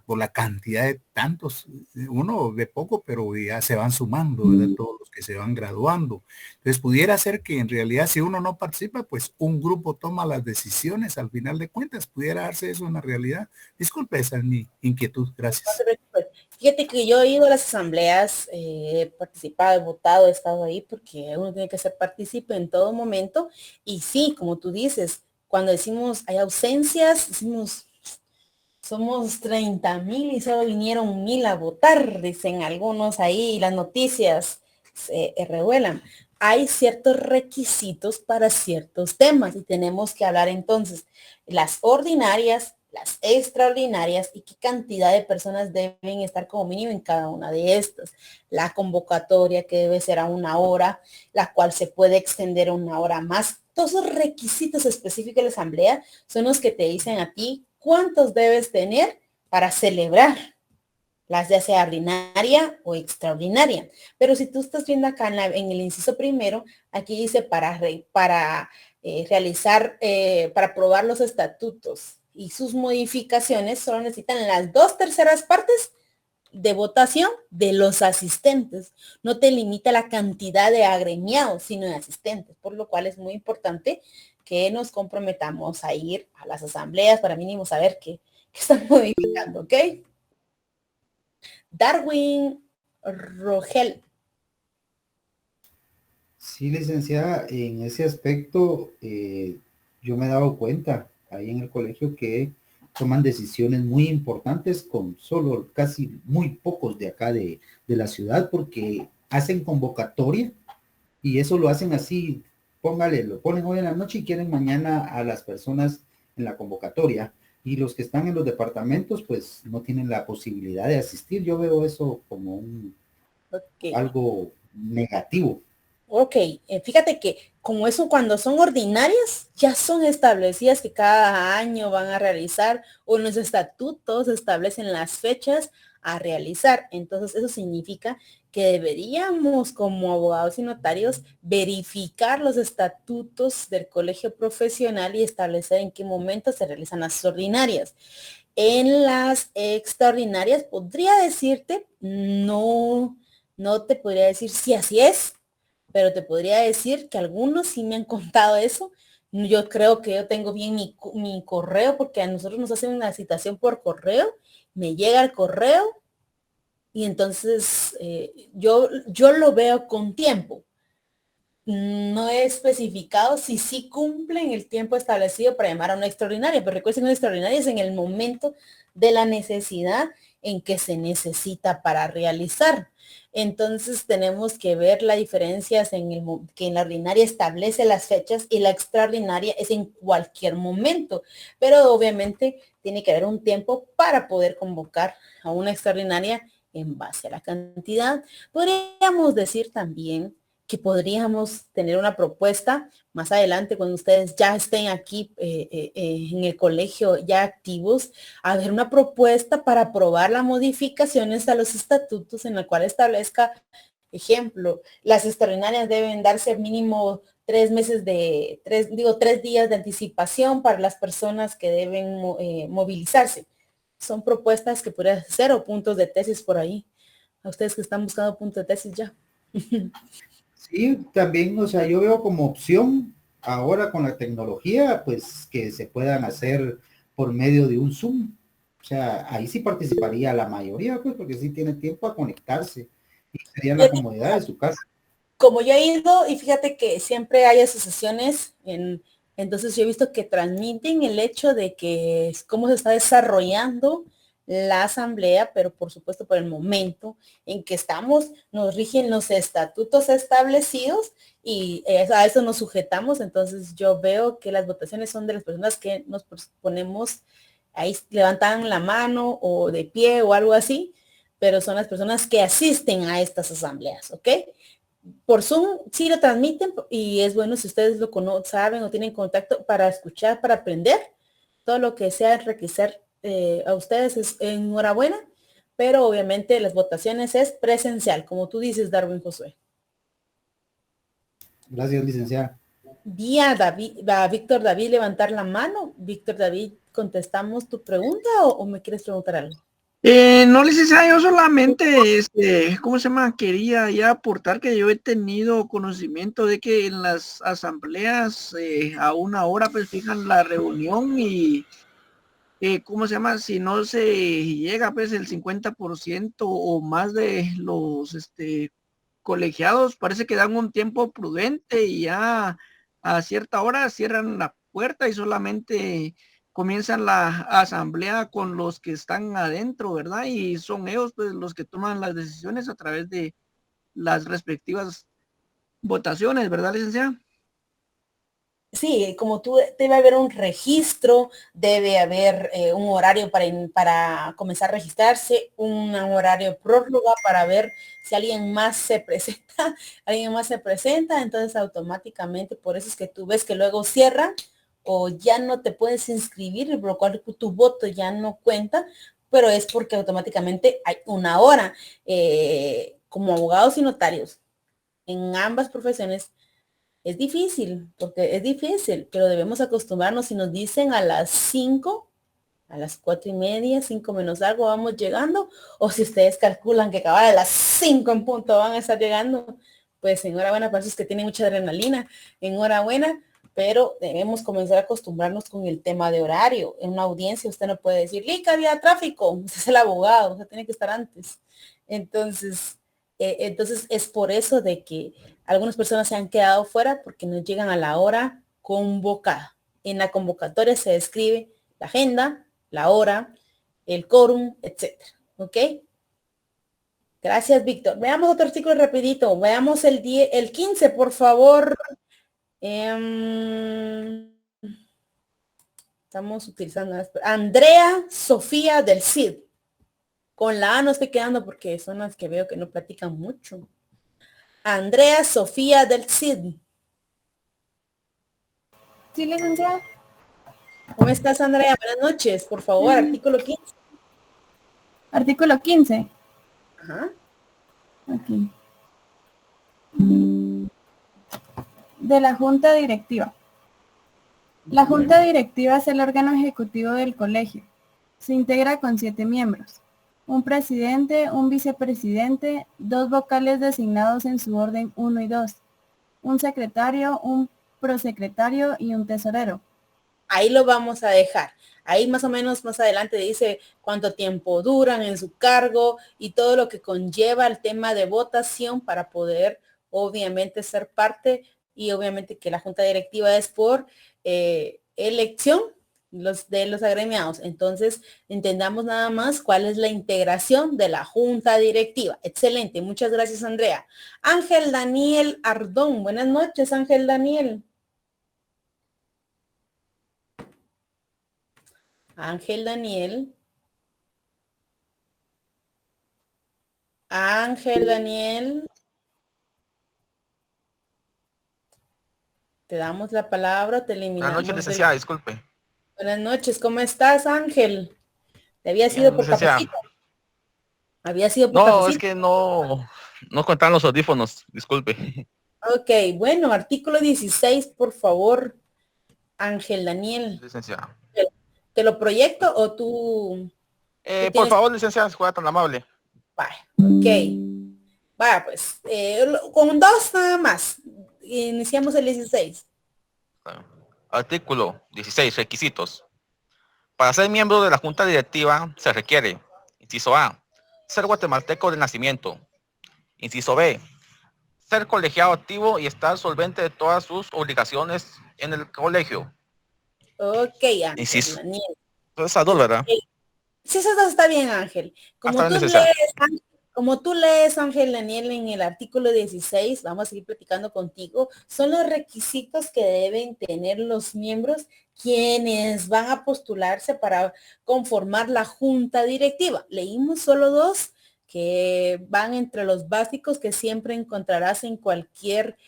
por la cantidad de tantos. Uno ve poco, pero ya se van sumando, ¿verdad? Todos los que se van graduando. Entonces pudiera ser que en realidad si uno no participa, pues un grupo toma las decisiones al final de cuentas. Pudiera darse eso en la realidad. Disculpe, esa es mi inquietud. Gracias. No te preocupes. Fíjate que yo he ido a las asambleas, he participado, he votado, he estado ahí porque uno tiene que ser partícipe en todo momento. Y sí, como tú dices, cuando decimos hay ausencias, decimos somos 30,000 y solo vinieron 1,000 a votar, dicen algunos ahí, y las noticias se revuelan. Hay ciertos requisitos para ciertos temas y tenemos que hablar entonces las ordinarias, las extraordinarias y qué cantidad de personas deben estar como mínimo en cada una de estas. La convocatoria que debe ser a 1 hora, la cual se puede extender a 1 hora más. Todos esos requisitos específicos de la asamblea son los que te dicen a ti cuántos debes tener para celebrar, las ya sea ordinaria o extraordinaria. Pero si tú estás viendo acá en el inciso primero, aquí dice para realizar, para aprobar los estatutos y sus modificaciones, solo necesitan las 2/3 partes de votación de los asistentes. No te limita la cantidad de agremiados, sino de asistentes, por lo cual es muy importante que nos comprometamos a ir a las asambleas para mínimo saber qué están modificando, ¿ok? Darwin Rogel. Sí, licenciada, en ese aspecto yo me he dado cuenta ahí en el colegio que toman decisiones muy importantes con solo casi muy pocos de acá de la ciudad porque hacen convocatoria y eso lo hacen así, póngale, lo ponen hoy en la noche y quieren mañana a las personas en la convocatoria y los que están en los departamentos pues no tienen la posibilidad de asistir. Yo veo eso como algo negativo. Ok, fíjate que como eso cuando son ordinarias, ya son establecidas que cada año van a realizar o en los estatutos establecen las fechas a realizar. Entonces eso significa que deberíamos como abogados y notarios verificar los estatutos del colegio profesional y establecer en qué momento se realizan las ordinarias. En las extraordinarias podría decirte, no te podría decir si así es, pero te podría decir que algunos sí me han contado eso. Yo creo que yo tengo bien mi correo porque a nosotros nos hacen una citación por correo, me llega el correo y entonces yo lo veo con tiempo. No he especificado si sí cumplen el tiempo establecido para llamar a una extraordinaria, pero recuerden que una extraordinaria es en el momento de la necesidad en que se necesita para realizar. Entonces tenemos que ver las diferencias que en la ordinaria establece las fechas y la extraordinaria es en cualquier momento, pero obviamente tiene que haber un tiempo para poder convocar a una extraordinaria en base a la cantidad. Podríamos decir también que podríamos tener una propuesta más adelante cuando ustedes ya estén aquí en el colegio ya activos, a ver una propuesta para aprobar las modificaciones a los estatutos en la cual establezca, ejemplo, las extraordinarias deben darse mínimo 3 días de anticipación para las personas que deben movilizarse. Son propuestas que podrían ser o puntos de tesis por ahí A ustedes que están buscando punto de tesis ya. Sí, también, o sea, yo veo como opción ahora con la tecnología, pues que se puedan hacer por medio de un Zoom. O sea, ahí sí participaría la mayoría, pues porque sí tiene tiempo a conectarse y sería la comodidad de su casa. Como yo he ido, y fíjate que siempre hay asociaciones, entonces yo he visto que transmiten el hecho de que cómo se está desarrollando la asamblea, pero por supuesto por el momento en que estamos, nos rigen los estatutos establecidos y a eso nos sujetamos. Entonces yo veo que las votaciones son de las personas que nos ponemos, ahí levantan la mano o de pie o algo así, pero son las personas que asisten a estas asambleas, ¿ok? Por Zoom sí lo transmiten y es bueno si ustedes lo saben o tienen contacto para escuchar, para aprender. Todo lo que sea enriquecer a ustedes es enhorabuena, pero obviamente las votaciones es presencial, como tú dices, Darwin Josué. Gracias, licenciada. Vi a Víctor David levantar la mano. Víctor David, ¿contestamos tu pregunta o me quieres preguntar algo? No, licenciada, yo solamente, ¿cómo se llama? Quería ya aportar que yo he tenido conocimiento de que en las asambleas a una hora pues fijan la reunión y, ¿cómo se llama? Si no se llega pues el 50% o más de los colegiados, parece que dan un tiempo prudente y ya a cierta hora cierran la puerta y solamente comienzan la asamblea con los que están adentro, ¿verdad? Y son ellos pues los que toman las decisiones a través de las respectivas votaciones, ¿verdad, licenciada? Sí, como tú, debe haber un registro, debe haber un horario para comenzar a registrarse, un horario prórroga para ver si alguien más se presenta, entonces automáticamente, por eso es que tú ves que luego cierran o ya no te puedes inscribir, por lo cual tu voto ya no cuenta, pero es porque automáticamente hay una hora. Como abogados y notarios, en ambas profesiones, es difícil, porque es difícil, pero debemos acostumbrarnos. Si nos dicen a las 5, a las 4:30, 5 menos algo vamos llegando, o si ustedes calculan que cabal a las 5 en punto van a estar llegando, pues enhorabuena para esos que tienen mucha adrenalina, enhorabuena, pero debemos comenzar a acostumbrarnos con el tema de horario. En una audiencia usted no puede decir, Lica, había tráfico, usted es el abogado, usted tiene que estar antes. Entonces es por eso de que algunas personas se han quedado fuera porque no llegan a la hora convocada. En la convocatoria se describe la agenda, la hora, el quórum, etcétera. ¿Ok? Gracias, Víctor. Veamos otro artículo rapidito. Veamos el 15, por favor. Estamos utilizando Andrea Sofía del Cid. Con la A no estoy quedando porque son las que veo que no platican mucho. Andrea Sofía del Cid. Sí, licenciada. ¿Cómo estás, Andrea? Buenas noches, por favor, artículo 15. Artículo 15. Ajá. Aquí. De la Junta Directiva. La Junta Directiva es el órgano ejecutivo del colegio. Se integra con 7 miembros. Un presidente, un vicepresidente, 2 vocales designados en su orden 1 y 2, un secretario, un prosecretario y un tesorero. Ahí lo vamos a dejar. Ahí más o menos más adelante dice cuánto tiempo duran en su cargo y todo lo que conlleva el tema de votación para poder obviamente ser parte, y obviamente que la junta directiva es por elección de los agremiados. Entonces, entendamos nada más cuál es la integración de la junta directiva. Excelente, muchas gracias, Andrea. Ángel Daniel Ardón, buenas noches, Ángel Daniel. Ángel Daniel. Ángel Daniel. Te damos la palabra, te eliminamos. Buenas noches, licenciada, disculpe. Buenas noches, ¿cómo estás, Ángel? ¿Te había sido por cafecito? ¿Había sido por cafecito? No, es que no contaban los audífonos, disculpe. Ok, bueno, artículo 16, por favor, Ángel Daniel. Licenciada. ¿Te lo proyecto o tú por favor, licenciada, si fuera tan amable. Vaya, ok. Vaya, pues, con 2 nada más. Iniciamos el 16. Artículo 16. Requisitos. Para ser miembro de la Junta Directiva se requiere, inciso A, ser guatemalteco de nacimiento. Inciso B, ser colegiado activo y estar solvente de todas sus obligaciones en el colegio. Ok, Ángel. Inciso. Daniel. Esas dos, ¿verdad? Sí, eso está bien, Ángel. Como tú lees, Ángel Daniel, en el artículo 16, vamos a seguir platicando contigo, son los requisitos que deben tener los miembros quienes van a postularse para conformar la junta directiva. Leímos solo 2 que van entre los básicos que siempre encontrarás en cualquier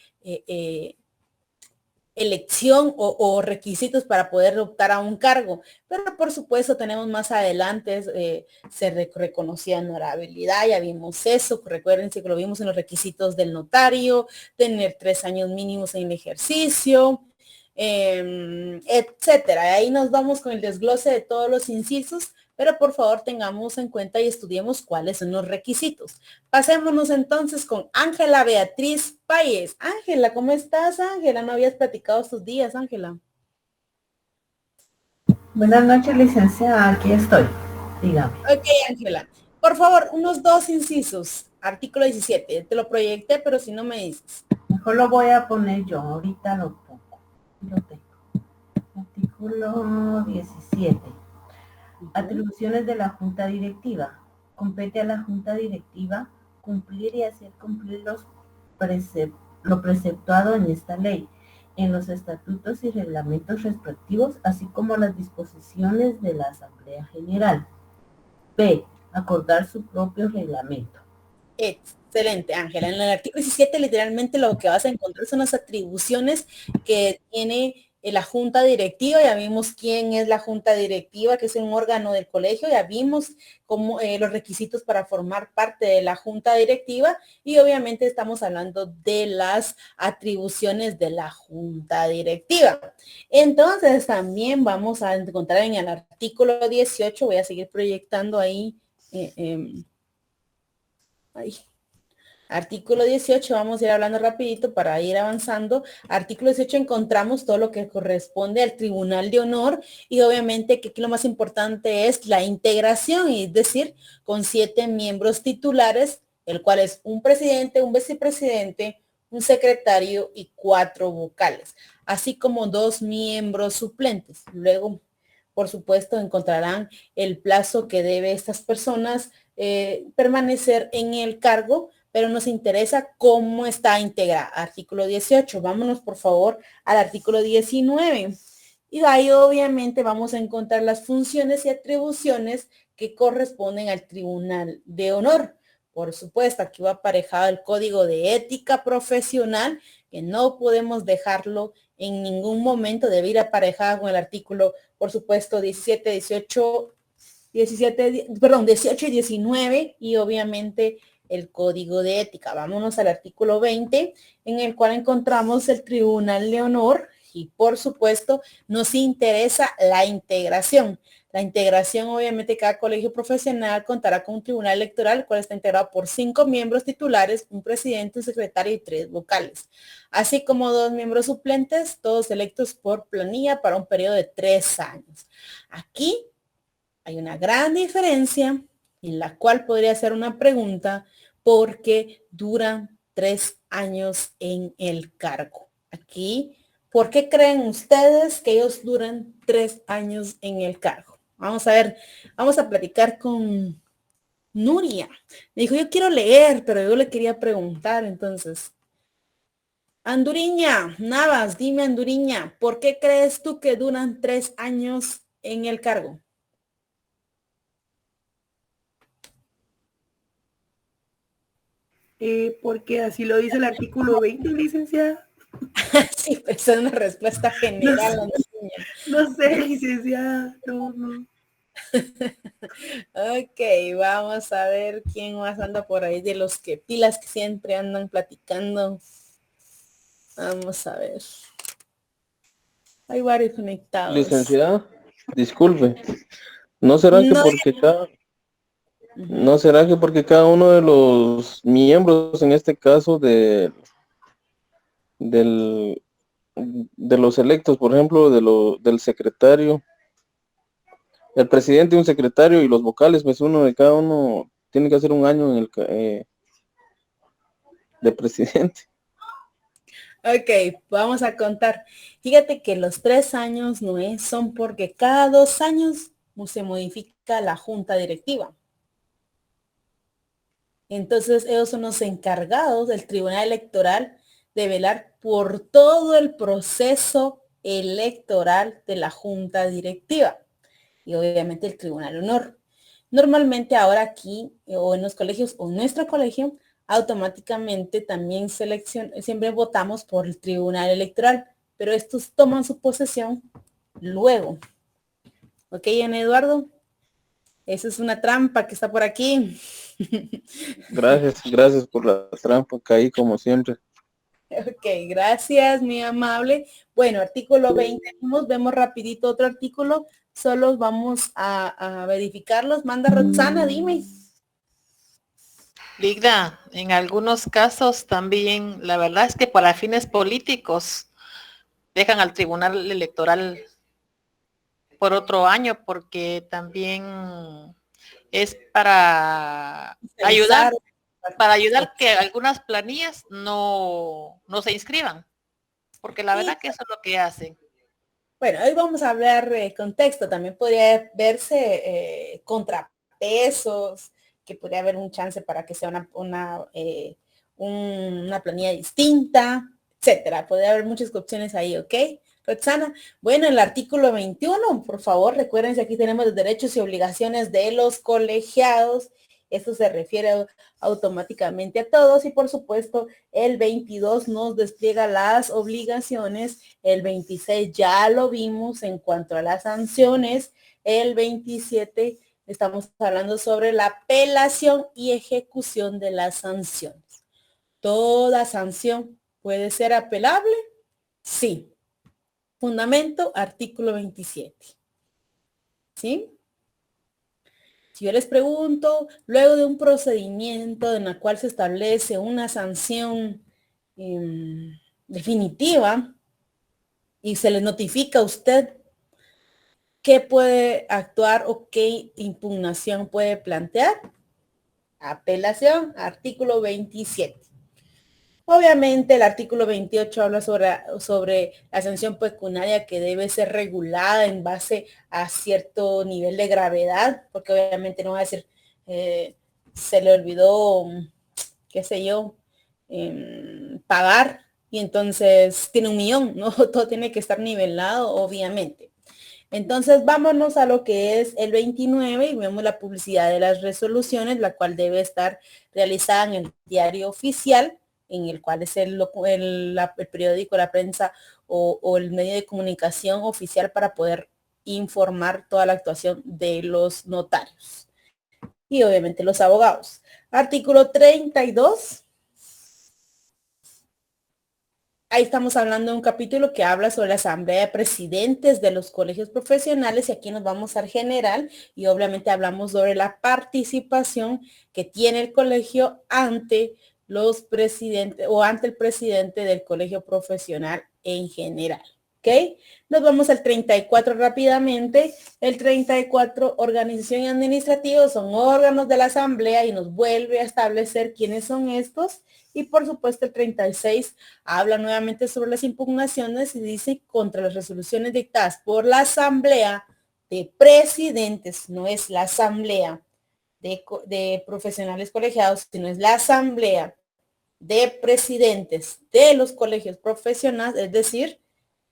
elección o requisitos para poder optar a un cargo. Pero por supuesto tenemos más adelante, se reconocía honorabilidad, ya vimos eso, recuerden que lo vimos en los requisitos del notario, tener 3 años mínimos en el ejercicio, etcétera. Ahí nos vamos con el desglose de todos los incisos, pero por favor tengamos en cuenta y estudiemos cuáles son los requisitos. Pasémonos entonces con Ángela Beatriz Páez. Ángela, ¿cómo estás, Ángela? No habías platicado estos días, Ángela. Buenas noches, licenciada. Aquí estoy. Dígame. Ok, Ángela. Por favor, unos 2 incisos. Artículo 17. Te lo proyecté, pero si no me dices. Mejor lo voy a poner yo. Ahorita lo pongo. Lo tengo. Artículo 17. Atribuciones de la Junta Directiva. Compete a la Junta Directiva cumplir y hacer cumplir lo preceptuado en esta ley, en los estatutos y reglamentos respectivos, así como las disposiciones de la Asamblea General. B. Acordar su propio reglamento. Excelente, Ángela. En el artículo 17 literalmente lo que vas a encontrar son las atribuciones que tiene la junta directiva. Ya vimos quién es la junta directiva, que es un órgano del colegio. Ya vimos cómo, los requisitos para formar parte de la junta directiva, y obviamente estamos hablando de las atribuciones de la junta directiva. Entonces también vamos a encontrar en el artículo 18, voy a seguir proyectando ahí, Artículo 18, vamos a ir hablando rapidito para ir avanzando. Artículo 18 encontramos todo lo que corresponde al Tribunal de Honor, y obviamente que aquí lo más importante es la integración, es decir, con 7 miembros titulares, el cual es un presidente, un vicepresidente, un secretario y 4 vocales, así como 2 miembros suplentes. Luego, por supuesto, encontrarán el plazo que debe estas personas permanecer en el cargo, pero nos interesa cómo está integrada. Artículo 18. Vámonos, por favor, al artículo 19. Y ahí obviamente vamos a encontrar las funciones y atribuciones que corresponden al Tribunal de Honor. Por supuesto, aquí va aparejado el Código de Ética Profesional, que no podemos dejarlo en ningún momento, debe ir aparejado con el artículo, por supuesto, 18 y 19, y obviamente el Código de Ética. Vámonos al artículo 20, en el cual encontramos el Tribunal de Honor, y por supuesto nos interesa la integración. La integración, obviamente, cada colegio profesional contará con un tribunal electoral, el cual está integrado por 5 miembros titulares, un presidente, un secretario y 3 vocales, así como 2 miembros suplentes, todos electos por planilla para un periodo de 3 años. Aquí hay una gran diferencia, en la cual podría hacer una pregunta, porque duran 3 años en el cargo. Aquí, ¿por qué creen ustedes que ellos duran 3 años en el cargo? Vamos a ver, vamos a platicar con Nuria. Me dijo, yo quiero leer, pero yo le quería preguntar, entonces. Anduriña, Navas, dime, Anduriña, ¿por qué crees tú que duran 3 años en el cargo? Porque así lo dice el artículo 20, licenciada. Sí, pues es una respuesta general. No sé, licenciada. No. Ok, vamos a ver quién más anda por ahí de los que pilas que siempre andan platicando. Vamos a ver. Hay varios conectados. Licenciada, disculpe. ¿No será que porque acá... ¿No será que porque cada uno de los miembros, en este caso del, de los electos, por ejemplo, del secretario, el presidente, un secretario y los vocales, pues uno de cada uno tiene que hacer un año en de presidente? Ok, vamos a contar. Fíjate que los 3 años no son porque cada 2 años se modifica la junta directiva. Entonces ellos son los encargados del Tribunal Electoral de velar por todo el proceso electoral de la junta directiva y obviamente el Tribunal de Honor. Normalmente ahora aquí o en los colegios o en nuestro colegio automáticamente también siempre votamos por el Tribunal Electoral, pero estos toman su posesión luego. ¿Ok, Ana Eduardo? Esa es una trampa que está por aquí. Gracias por la trampa, caí como siempre. Ok, gracias, muy amable. Bueno, artículo 20, vemos rapidito otro artículo, solo vamos a verificarlos. Manda Roxana, dime. Ligda, en algunos casos también, la verdad es que para fines políticos dejan al Tribunal Electoral por otro año porque también es para ayudar que algunas planillas no se inscriban, porque la verdad que eso es lo que hacen. Bueno, hoy vamos a hablar contexto, también podría verse contrapesos, que podría haber un chance para que sea una planilla distinta, etcétera. Podría haber muchas opciones ahí, ¿ok? Roxana, bueno, el artículo 21, por favor, recuerden que aquí tenemos los derechos y obligaciones de los colegiados. Esto se refiere automáticamente a todos y por supuesto el 22 nos despliega las obligaciones, el 26 ya lo vimos en cuanto a las sanciones, el 27 estamos hablando sobre la apelación y ejecución de las sanciones. ¿Toda sanción puede ser apelable? Sí. Fundamento, artículo 27. ¿Sí? Si yo les pregunto, luego de un procedimiento en el cual se establece una sanción definitiva y se le notifica a usted, ¿qué puede actuar o qué impugnación puede plantear? Apelación, artículo 27. Obviamente el artículo 28 habla sobre la sanción pecuniaria que debe ser regulada en base a cierto nivel de gravedad, porque obviamente no va a decir, se le olvidó, qué sé yo, pagar y entonces tiene 1 millón, ¿no? Todo tiene que estar nivelado, obviamente. Entonces vámonos a lo que es el 29 y vemos la publicidad de las resoluciones, la cual debe estar realizada en el diario oficial, en el cual es el periódico, la prensa o el medio de comunicación oficial para poder informar toda la actuación de los notarios y obviamente los abogados. Artículo 32. Ahí estamos hablando de un capítulo que habla sobre la asamblea de presidentes de los colegios profesionales y aquí nos vamos al general y obviamente hablamos sobre la participación que tiene el colegio ante los presidentes o ante el presidente del colegio profesional en general. ¿Ok? Nos vamos al 34 rápidamente. El 34, organización y administrativo, son órganos de la asamblea y nos vuelve a establecer quiénes son estos. Y por supuesto el 36 habla nuevamente sobre las impugnaciones y dice contra las resoluciones dictadas por la asamblea de presidentes, no es la asamblea de profesionales colegiados, sino es la asamblea de presidentes de los colegios profesionales, es decir,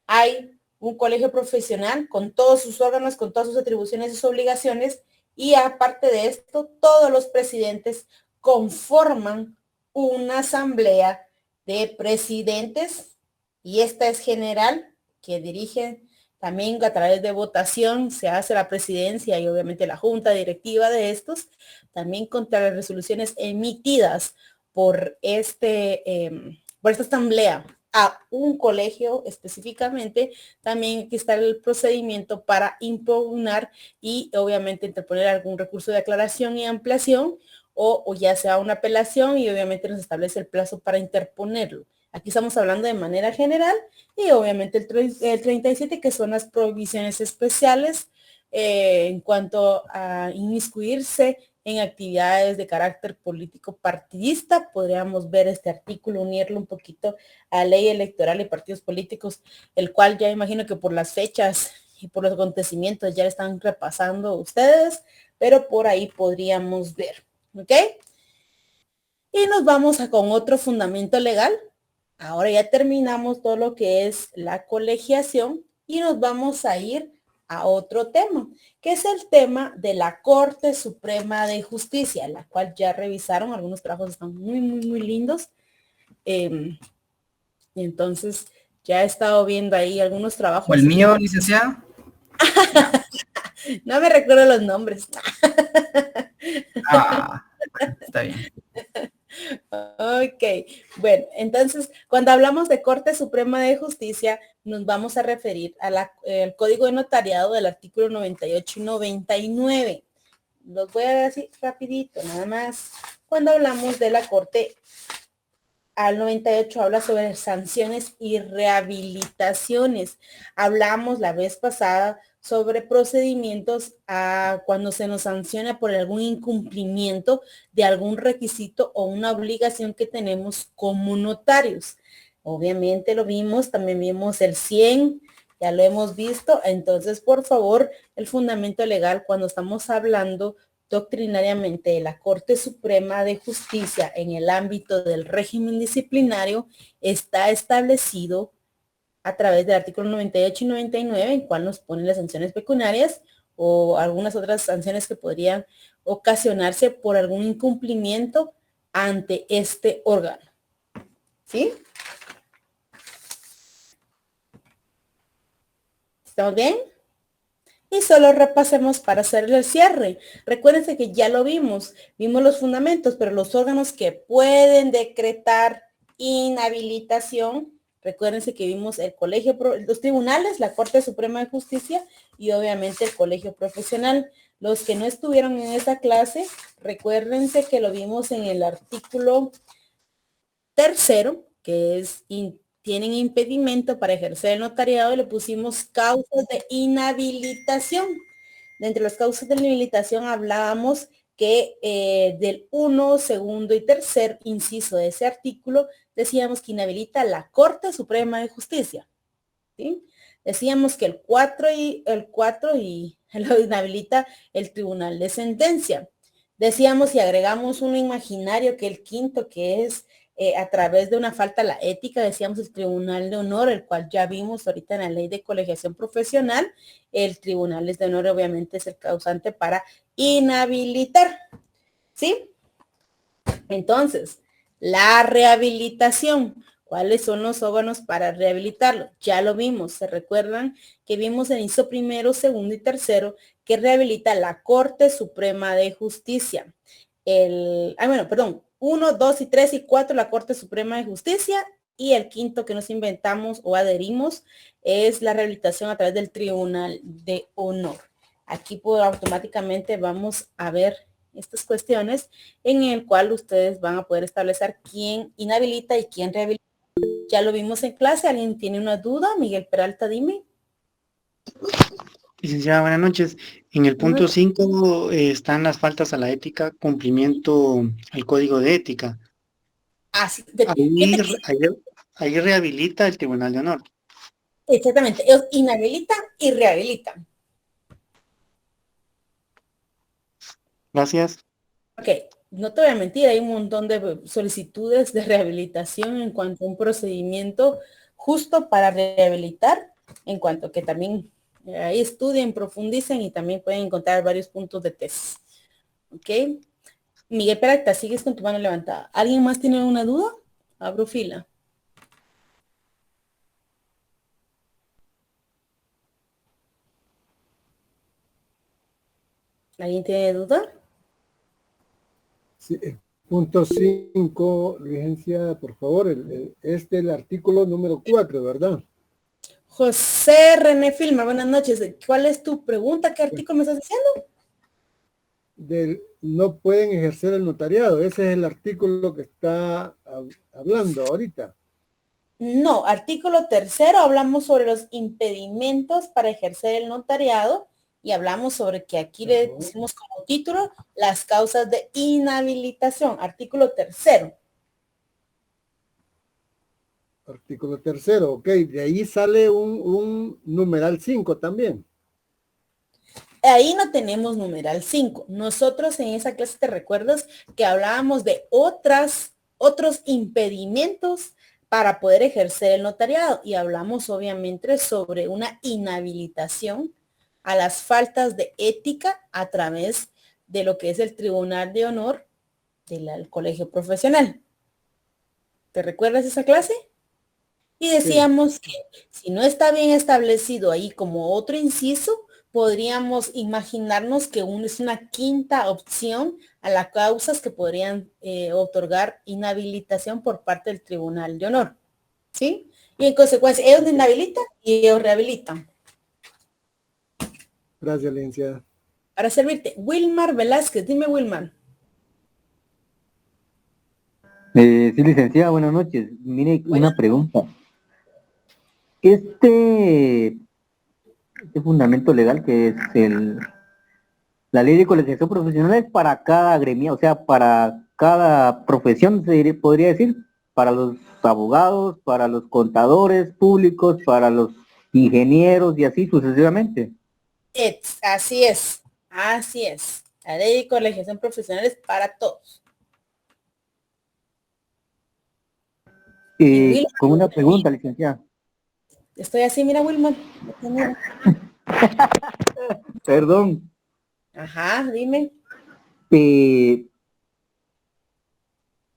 hay un colegio profesional con todos sus órganos, con todas sus atribuciones y sus obligaciones, y aparte de esto, todos los presidentes conforman una asamblea de presidentes, y esta es general, que dirige también a través de votación, se hace la presidencia y obviamente la junta directiva de estos, también contra las resoluciones emitidas por esta asamblea a un colegio específicamente, también aquí está el procedimiento para impugnar y obviamente interponer algún recurso de aclaración y ampliación o ya sea una apelación y obviamente nos establece el plazo para interponerlo. Aquí estamos hablando de manera general y obviamente el 37 que son las prohibiciones especiales en cuanto a inmiscuirse en actividades de carácter político partidista. Podríamos ver este artículo, unirlo un poquito a la ley electoral y partidos políticos, el cual ya imagino que por las fechas y por los acontecimientos ya están repasando ustedes, pero por ahí podríamos ver, ¿ok? Y nos vamos con otro fundamento legal. Ahora ya terminamos todo lo que es la colegiación y nos vamos a ir a otro tema, que es el tema de la Corte Suprema de Justicia, la cual ya revisaron, algunos trabajos están muy lindos. Y entonces ya he estado viendo ahí algunos trabajos. ¿O el mío, licenciada? No me recuerdo los nombres. Está bien. Ok, bueno, entonces cuando hablamos de Corte Suprema de Justicia, nos vamos a referir al Código de Notariado del artículo 98 y 99. Los voy a ver así rapidito, nada más. Cuando hablamos de la Corte, al 98 habla sobre sanciones y rehabilitaciones. Hablamos la vez pasada sobre procedimientos cuando se nos sanciona por algún incumplimiento de algún requisito o una obligación que tenemos como notarios. Obviamente lo vimos, también vimos el 100, ya lo hemos visto. Entonces, por favor, el fundamento legal cuando estamos hablando doctrinariamente de la Corte Suprema de Justicia en el ámbito del régimen disciplinario está establecido a través del artículo 98 y 99, en cual nos ponen las sanciones pecuniarias o algunas otras sanciones que podrían ocasionarse por algún incumplimiento ante este órgano. ¿Sí? ¿Estamos bien? Y solo repasemos para hacer el cierre. Recuérdense que ya lo vimos los fundamentos, pero los órganos que pueden decretar inhabilitación, recuérdense que vimos el colegio, los tribunales, la Corte Suprema de Justicia y obviamente el colegio profesional. Los que no estuvieron en esa clase, recuérdense que lo vimos en el artículo 3, que es tienen impedimento para ejercer el notariado y le pusimos causas de inhabilitación. De entre las causas de inhabilitación hablábamos que del 1, segundo y tercer inciso de ese artículo decíamos que inhabilita la Corte Suprema de Justicia. ¿Sí? Decíamos que el 4 lo inhabilita el Tribunal de Sentencia. Decíamos y agregamos uno imaginario que el 5, que es a través de una falta a la ética, decíamos el Tribunal de Honor, el cual ya vimos ahorita en la ley de colegiación profesional. El Tribunal de Honor obviamente es el causante para inhabilitar. ¿Sí? Entonces, la rehabilitación. ¿Cuáles son los órganos para rehabilitarlo? Ya lo vimos, ¿se recuerdan? Que vimos en inciso primero, segundo y tercero, que rehabilita la Corte Suprema de Justicia. 1, 2 y 3 y 4, la Corte Suprema de Justicia, y el 5 que nos inventamos o adherimos es la rehabilitación a través del Tribunal de Honor. Aquí automáticamente vamos a ver estas cuestiones en el cual ustedes van a poder establecer quién inhabilita y quién rehabilita. Ya lo vimos en clase. ¿Alguien tiene una duda? Miguel Peralta, dime. Licenciada, buenas noches. En el punto 5 están las faltas a la ética, cumplimiento al código de ética. Ahí rehabilita el Tribunal de Honor. Exactamente, ellos inhabilitan y rehabilitan. Gracias. Ok, no te voy a mentir, hay un montón de solicitudes de rehabilitación en cuanto a un procedimiento justo para rehabilitar, en cuanto que también ahí estudien, profundicen y también pueden encontrar varios puntos de tesis. Ok. Miguel Peralta, sigues con tu mano levantada. ¿Alguien más tiene una duda? Abro fila. ¿Alguien tiene duda? Sí, Punto 5, licenciada, por favor, es del artículo número 4, ¿verdad? José René Filma, buenas noches. ¿Cuál es tu pregunta? ¿Qué artículo me estás diciendo? No pueden ejercer el notariado. Ese es el artículo que está hablando ahorita. No, artículo 3 hablamos sobre los impedimentos para ejercer el notariado y hablamos sobre que aquí le pusimos como título las causas de inhabilitación. Artículo 3. Artículo 3, ok. De ahí sale un numeral 5 también. Ahí no tenemos numeral 5. Nosotros en esa clase te recuerdas que hablábamos de otros impedimentos para poder ejercer el notariado y hablamos obviamente sobre una inhabilitación a las faltas de ética a través de lo que es el Tribunal de Honor del Colegio Profesional. ¿Te recuerdas esa clase? Y decíamos que si no está bien establecido ahí como otro inciso, podríamos imaginarnos que es una quinta opción a las causas que podrían otorgar inhabilitación por parte del Tribunal de Honor. ¿Sí? Y en consecuencia, ellos inhabilitan y ellos rehabilitan. Gracias, licenciada. Para servirte, Wilmar Velázquez. Dime, Wilmar. Sí, licenciada, buenas noches. Mire, una pregunta. Este fundamento legal que es la ley de colegiación profesional es para cada gremio, o sea, para cada profesión, podría decir, para los abogados, para los contadores públicos, para los ingenieros y así sucesivamente. Así es. La ley de colegiación profesional es para todos. Con una pregunta, licenciada. Estoy así, mira, Wilmar. Perdón. Ajá, dime.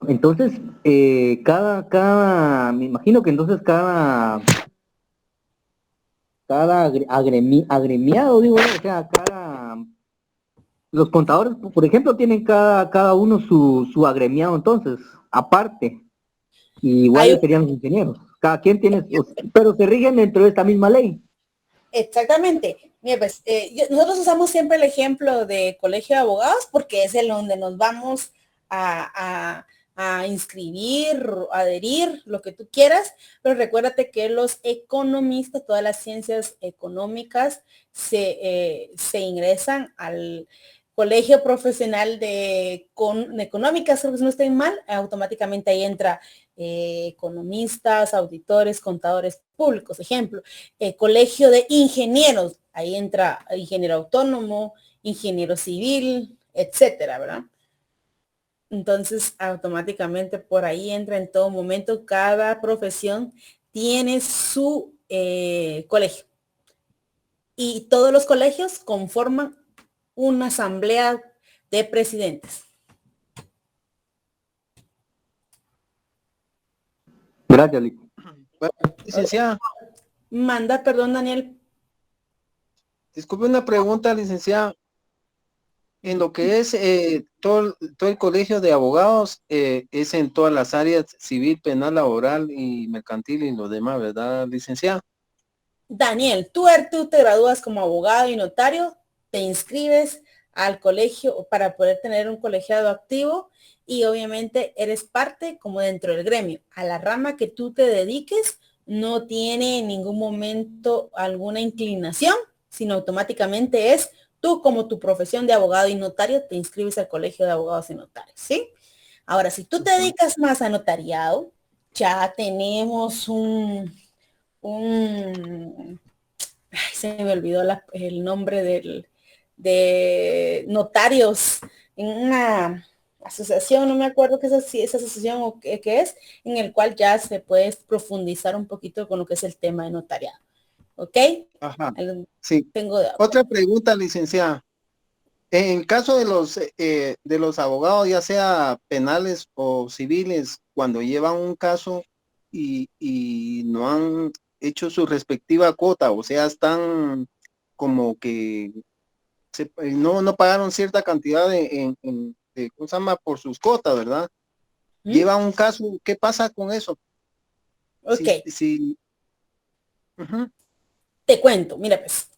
Entonces, me imagino que entonces cada agremiado, digo, o sea, los contadores, por ejemplo, tienen cada uno su agremiado, entonces, aparte. Y igual serían los ingenieros. Cada quien tiene, pero se rigen dentro de esta misma ley. Exactamente. Mira, pues, nosotros usamos siempre el ejemplo de colegio de abogados porque es el donde nos vamos a inscribir, adherir, lo que tú quieras, pero recuérdate que los economistas, todas las ciencias económicas se ingresan al Colegio Profesional de Económicas, creo que si no estoy mal, automáticamente ahí entra economistas, auditores, contadores públicos, ejemplo. Colegio de Ingenieros, ahí entra ingeniero autónomo, ingeniero civil, etcétera, ¿verdad? Entonces, automáticamente por ahí entra en todo momento, cada profesión tiene su colegio. Y todos los colegios conforman una asamblea de presidentes. Gracias, licenciada. Manda, perdón, Daniel. Disculpe una pregunta, licenciada. En lo que es todo el colegio de abogados, es en todas las áreas civil, penal, laboral y mercantil y lo demás, ¿verdad, licenciada? Daniel, tú te gradúas como abogado y notario, te inscribes al colegio para poder tener un colegiado activo y obviamente eres parte como dentro del gremio. A la rama que tú te dediques no tiene en ningún momento alguna inclinación, sino automáticamente es tú como tu profesión de abogado y notario te inscribes al colegio de abogados y notarios, ¿sí? Ahora, si tú te dedicas más a notariado, ya tenemos se me olvidó el nombre de notarios en una asociación, no me acuerdo qué es esa asociación o qué es, en el cual ya se puede profundizar un poquito con lo que es el tema de notariado. ¿Ok? Ajá. Sí. Tengo otra pregunta, licenciada. En caso de los abogados, ya sea penales o civiles, cuando llevan un caso y no han hecho su respectiva cuota, o sea, están como que no pagaron cierta cantidad en ¿cómo se llama? Por sus cotas, ¿verdad? ¿Mm? Lleva un caso, ¿qué pasa con eso? Ok. Ujú. Te cuento, mira pues.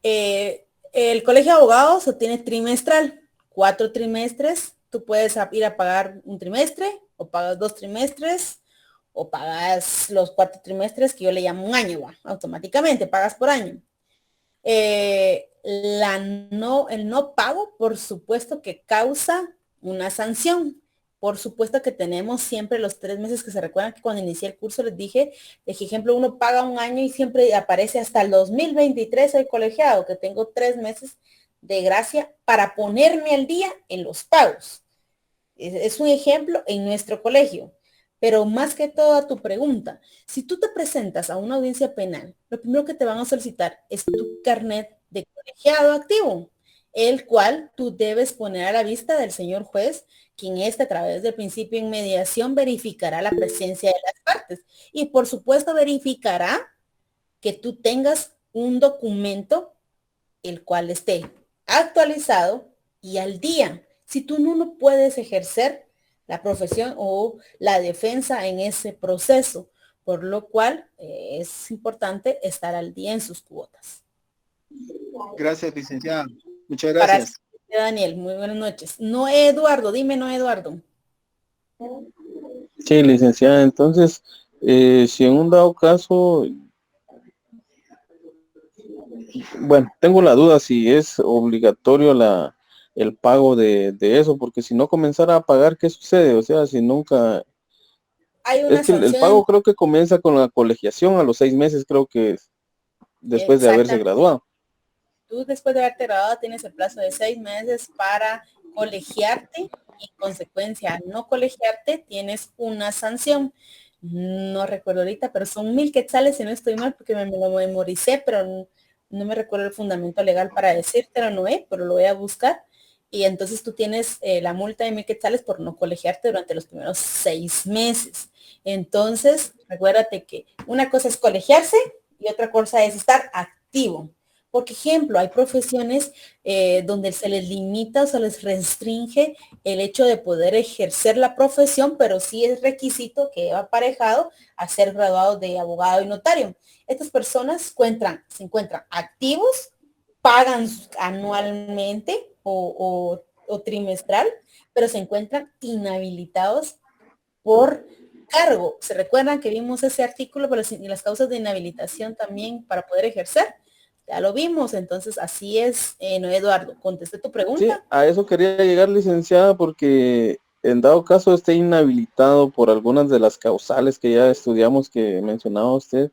El colegio de abogados se tiene trimestral, 4 trimestres. Tú puedes ir a pagar un trimestre, o pagas 2 trimestres, o pagas los 4 trimestres, que yo le llamo un año, ¿va? Automáticamente pagas por año. El no pago, por supuesto que causa una sanción. Por supuesto que tenemos siempre los 3 meses, que se recuerdan que cuando inicié el curso les dije, de que ejemplo uno paga un año y siempre aparece hasta el 2023 el colegiado, que tengo 3 meses de gracia para ponerme al día en los pagos. Es un ejemplo en nuestro colegio. Pero más que todo a tu pregunta, si tú te presentas a una audiencia penal, lo primero que te van a solicitar es tu carnet de colegiado activo, el cual tú debes poner a la vista del señor juez, quien a través del principio en mediación verificará la presencia de las partes. Y por supuesto verificará que tú tengas un documento el cual esté actualizado y al día. Si tú no puedes ejercer la profesión o la defensa en ese proceso, por lo cual es importante estar al día en sus cuotas. Gracias, licenciada. Muchas gracias. Para Daniel, muy buenas noches. Noé Eduardo, dime Noé Eduardo. Sí, licenciada, entonces, si en un dado caso, bueno, tengo la duda si es obligatorio el pago de eso, porque si no comenzara a pagar, ¿qué sucede? O sea, si nunca... Hay una Es que el pago creo que comienza con la colegiación a los 6 meses, creo que después de haberse graduado. Tú después de haberte graduado tienes el plazo de 6 meses para colegiarte y en consecuencia al no colegiarte tienes una sanción. No recuerdo ahorita, pero son 1,000 quetzales si no estoy mal porque me lo memoricé, pero no me recuerdo el fundamento legal para decírtelo, Noé, pero lo voy a buscar. Y entonces tú tienes la multa de 1,000 quetzales por no colegiarte durante los primeros 6 meses. Entonces, recuérdate que una cosa es colegiarse y otra cosa es estar activo. Por ejemplo, hay profesiones donde se les limita o se les restringe el hecho de poder ejercer la profesión, pero sí es requisito que va aparejado a ser graduado de abogado y notario. Estas personas se encuentran activos, pagan anualmente o trimestral, pero se encuentran inhabilitados por cargo. ¿Se recuerdan que vimos ese artículo para las causas de inhabilitación también para poder ejercer? Ya lo vimos, entonces así es, no, Eduardo, contesté tu pregunta. Sí, a eso quería llegar, licenciada, porque en dado caso esté inhabilitado por algunas de las causales que ya estudiamos, que mencionaba usted,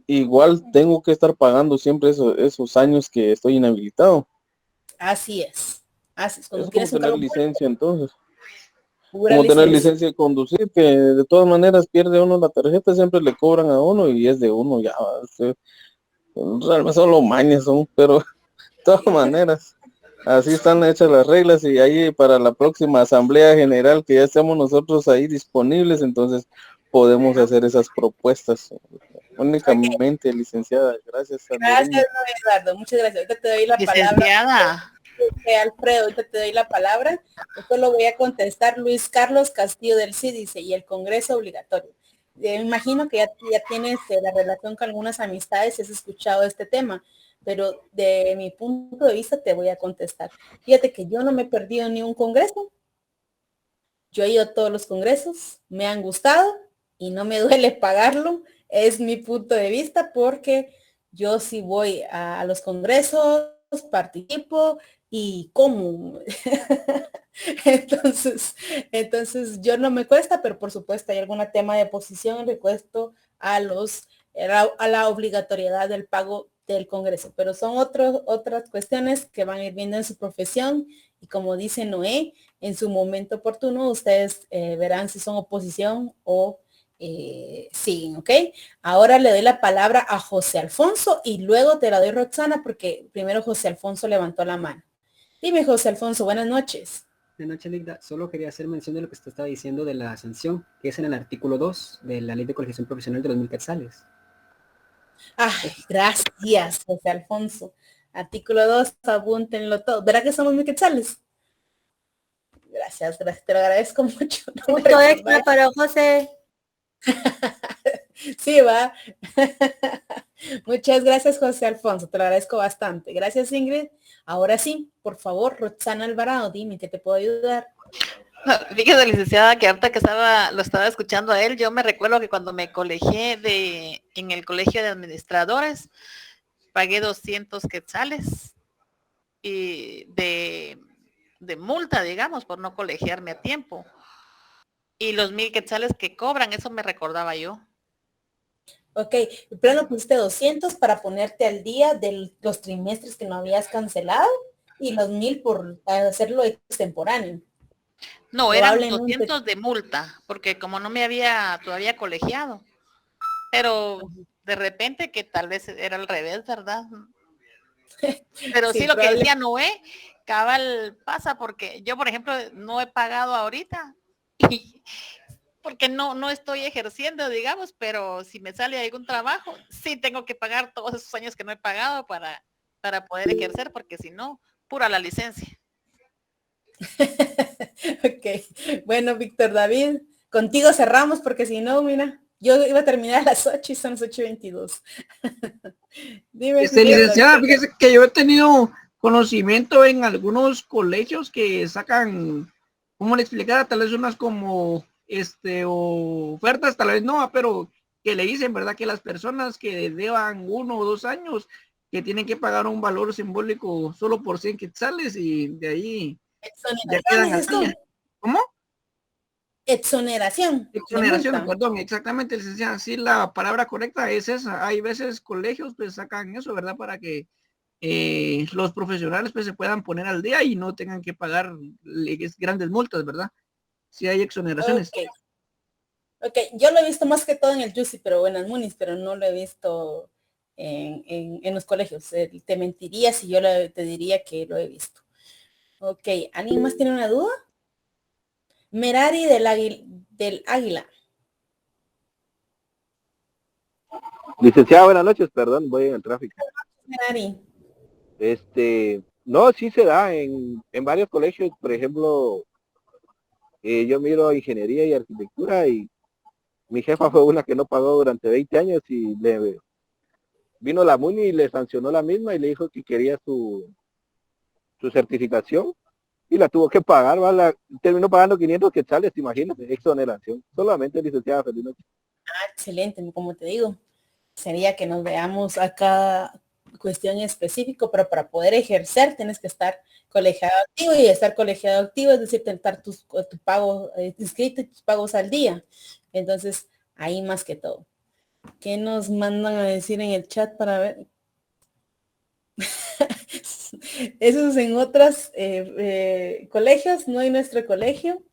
igual tengo que estar pagando siempre esos años que estoy inhabilitado. Así es. Así es. Cuando Es tienes como un tener cargo licencia entonces. pura Como tener licencia. licencia de conducir, que de todas maneras pierde uno la tarjeta, siempre le cobran a uno y es de uno ya. Realmente solo mañas son, pero de todas maneras, así están hechas las reglas y ahí para la próxima asamblea general que ya estemos nosotros ahí disponibles, entonces podemos hacer esas propuestas únicamente, licenciada. Gracias, Gracias, Sandrina. no, Eduardo. Muchas gracias. Ahorita te doy la Licenciada. palabra. Alfredo, ahorita te doy la palabra. Después lo voy a contestar. Luis Carlos Castillo del CID dice, y el Congreso obligatorio. Me imagino que ya tienes la relación con algunas amistades y has escuchado este tema, pero de mi punto de vista te voy a contestar. Fíjate que yo no me he perdido ni un congreso. Yo he ido a todos los congresos, me han gustado y no me duele pagarlo. Es mi punto de vista porque yo sí voy a los congresos, participo y como. entonces yo no me cuesta, pero por supuesto hay algún tema de posición recuesto a la obligatoriedad del pago del Congreso, pero son otras cuestiones que van a ir viendo en su profesión y como dice Noé, en su momento oportuno ustedes verán si son oposición o siguen, ¿ok? Ahora le doy la palabra a José Alfonso y luego te la doy Roxana porque primero José Alfonso levantó la mano. Dime José Alfonso, buenas noches. Buenas noches, Ligda. Solo quería hacer mención de lo que usted estaba diciendo de la sanción, que es en el artículo 2 de la Ley de Colegiación Profesional de los 1,000 quetzales. Ay, gracias, José Alfonso. Artículo 2, apúntenlo todo. ¿Verdad que somos muy quetzales? Gracias, te lo agradezco mucho. Punto extra para José. Sí, va. Muchas gracias, José Alfonso. Te lo agradezco bastante. Gracias, Ingrid. Ahora sí, por favor, Roxana Alvarado, dime que te puedo ayudar. Fíjese, licenciada, que ahorita que lo estaba escuchando a él, yo me recuerdo que cuando me colegié en el colegio de administradores, pagué 200 quetzales y de multa, digamos, por no colegiarme a tiempo. Y los 1000 quetzales que cobran, eso me recordaba yo. Ok, el plano pusiste 200 para ponerte al día de los trimestres que no habías cancelado y los 1000 por hacerlo extemporáneo. No, eran 200 de multa, porque como no me había todavía colegiado. Pero de repente que tal vez era al revés, ¿verdad? Pero sí, lo que decía Noé, cabal pasa porque yo, por ejemplo, no he pagado ahorita porque no estoy ejerciendo, digamos, pero si me sale algún trabajo, sí tengo que pagar todos esos años que no he pagado para poder ejercer, porque si no, pura la licencia. Ok, bueno, Víctor David, contigo cerramos porque si no, mira, yo iba a terminar a las 8 y son las 8:22. Dime, licenciada, fíjese que yo he tenido conocimiento en algunos colegios que sacan, ¿cómo le explicara? Tal vez unas como ofertas, tal vez no, pero que le dicen, ¿verdad? Que las personas que deban 1 o 2 años, que tienen que pagar un valor simbólico solo por 100 quetzales y de ahí ya quedan así. ¿Cómo? Exoneración, perdón, exactamente, licenciada. Sí, la palabra correcta es esa. Hay veces colegios pues sacan eso, ¿verdad? Para que los profesionales pues se puedan poner al día y no tengan que pagar grandes multas, ¿verdad? Sí hay exoneraciones. Ok, yo lo he visto más que todo en el JUSI, pero en el MUNIS, pero no lo he visto en los colegios. Te mentiría si yo te diría que lo he visto. Ok, ¿alguien más tiene una duda? Merari del Águila. Licenciada, buenas noches, perdón, voy en el tráfico. Merari. No, sí se da en varios colegios, por ejemplo, yo miro ingeniería y arquitectura y mi jefa fue una que no pagó durante 20 años y le vino la MUNI y le sancionó la misma y le dijo que quería su certificación y la tuvo que pagar, ¿vale? Terminó pagando 500 quetzales, imagínate, exoneración. Solamente, licenciada, feliz noche. Excelente, como te digo, sería que nos veamos acá cuestión específico, pero para poder ejercer tienes que estar colegiado activo y estar colegiado activo, es decir, tentar tu pago inscrito y tus pagos al día. Entonces, ahí más que todo. ¿Qué nos mandan a decir en el chat para ver? Eso es en otros colegios, no en nuestro colegio.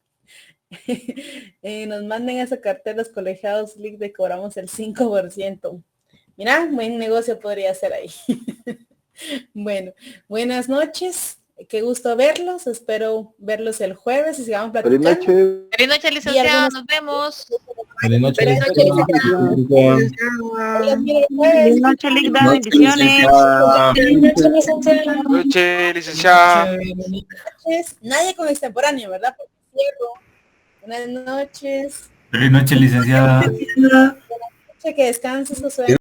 Nos manden esa cartera los colegiados League, cobramos el 5%. Mira, buen negocio podría ser ahí. Bueno, buenas noches. Qué gusto verlos. Espero verlos el jueves y sigamos platicando. Feliz noche, licenciada. Nos vemos. Feliz noche, licenciada. Feliz noche, Ligda. Bendiciones. Buenas noches, licenciada. Nadie con extemporáneo, ¿verdad? Buenas noches. Feliz noche, licenciada. Que descanses, Josué.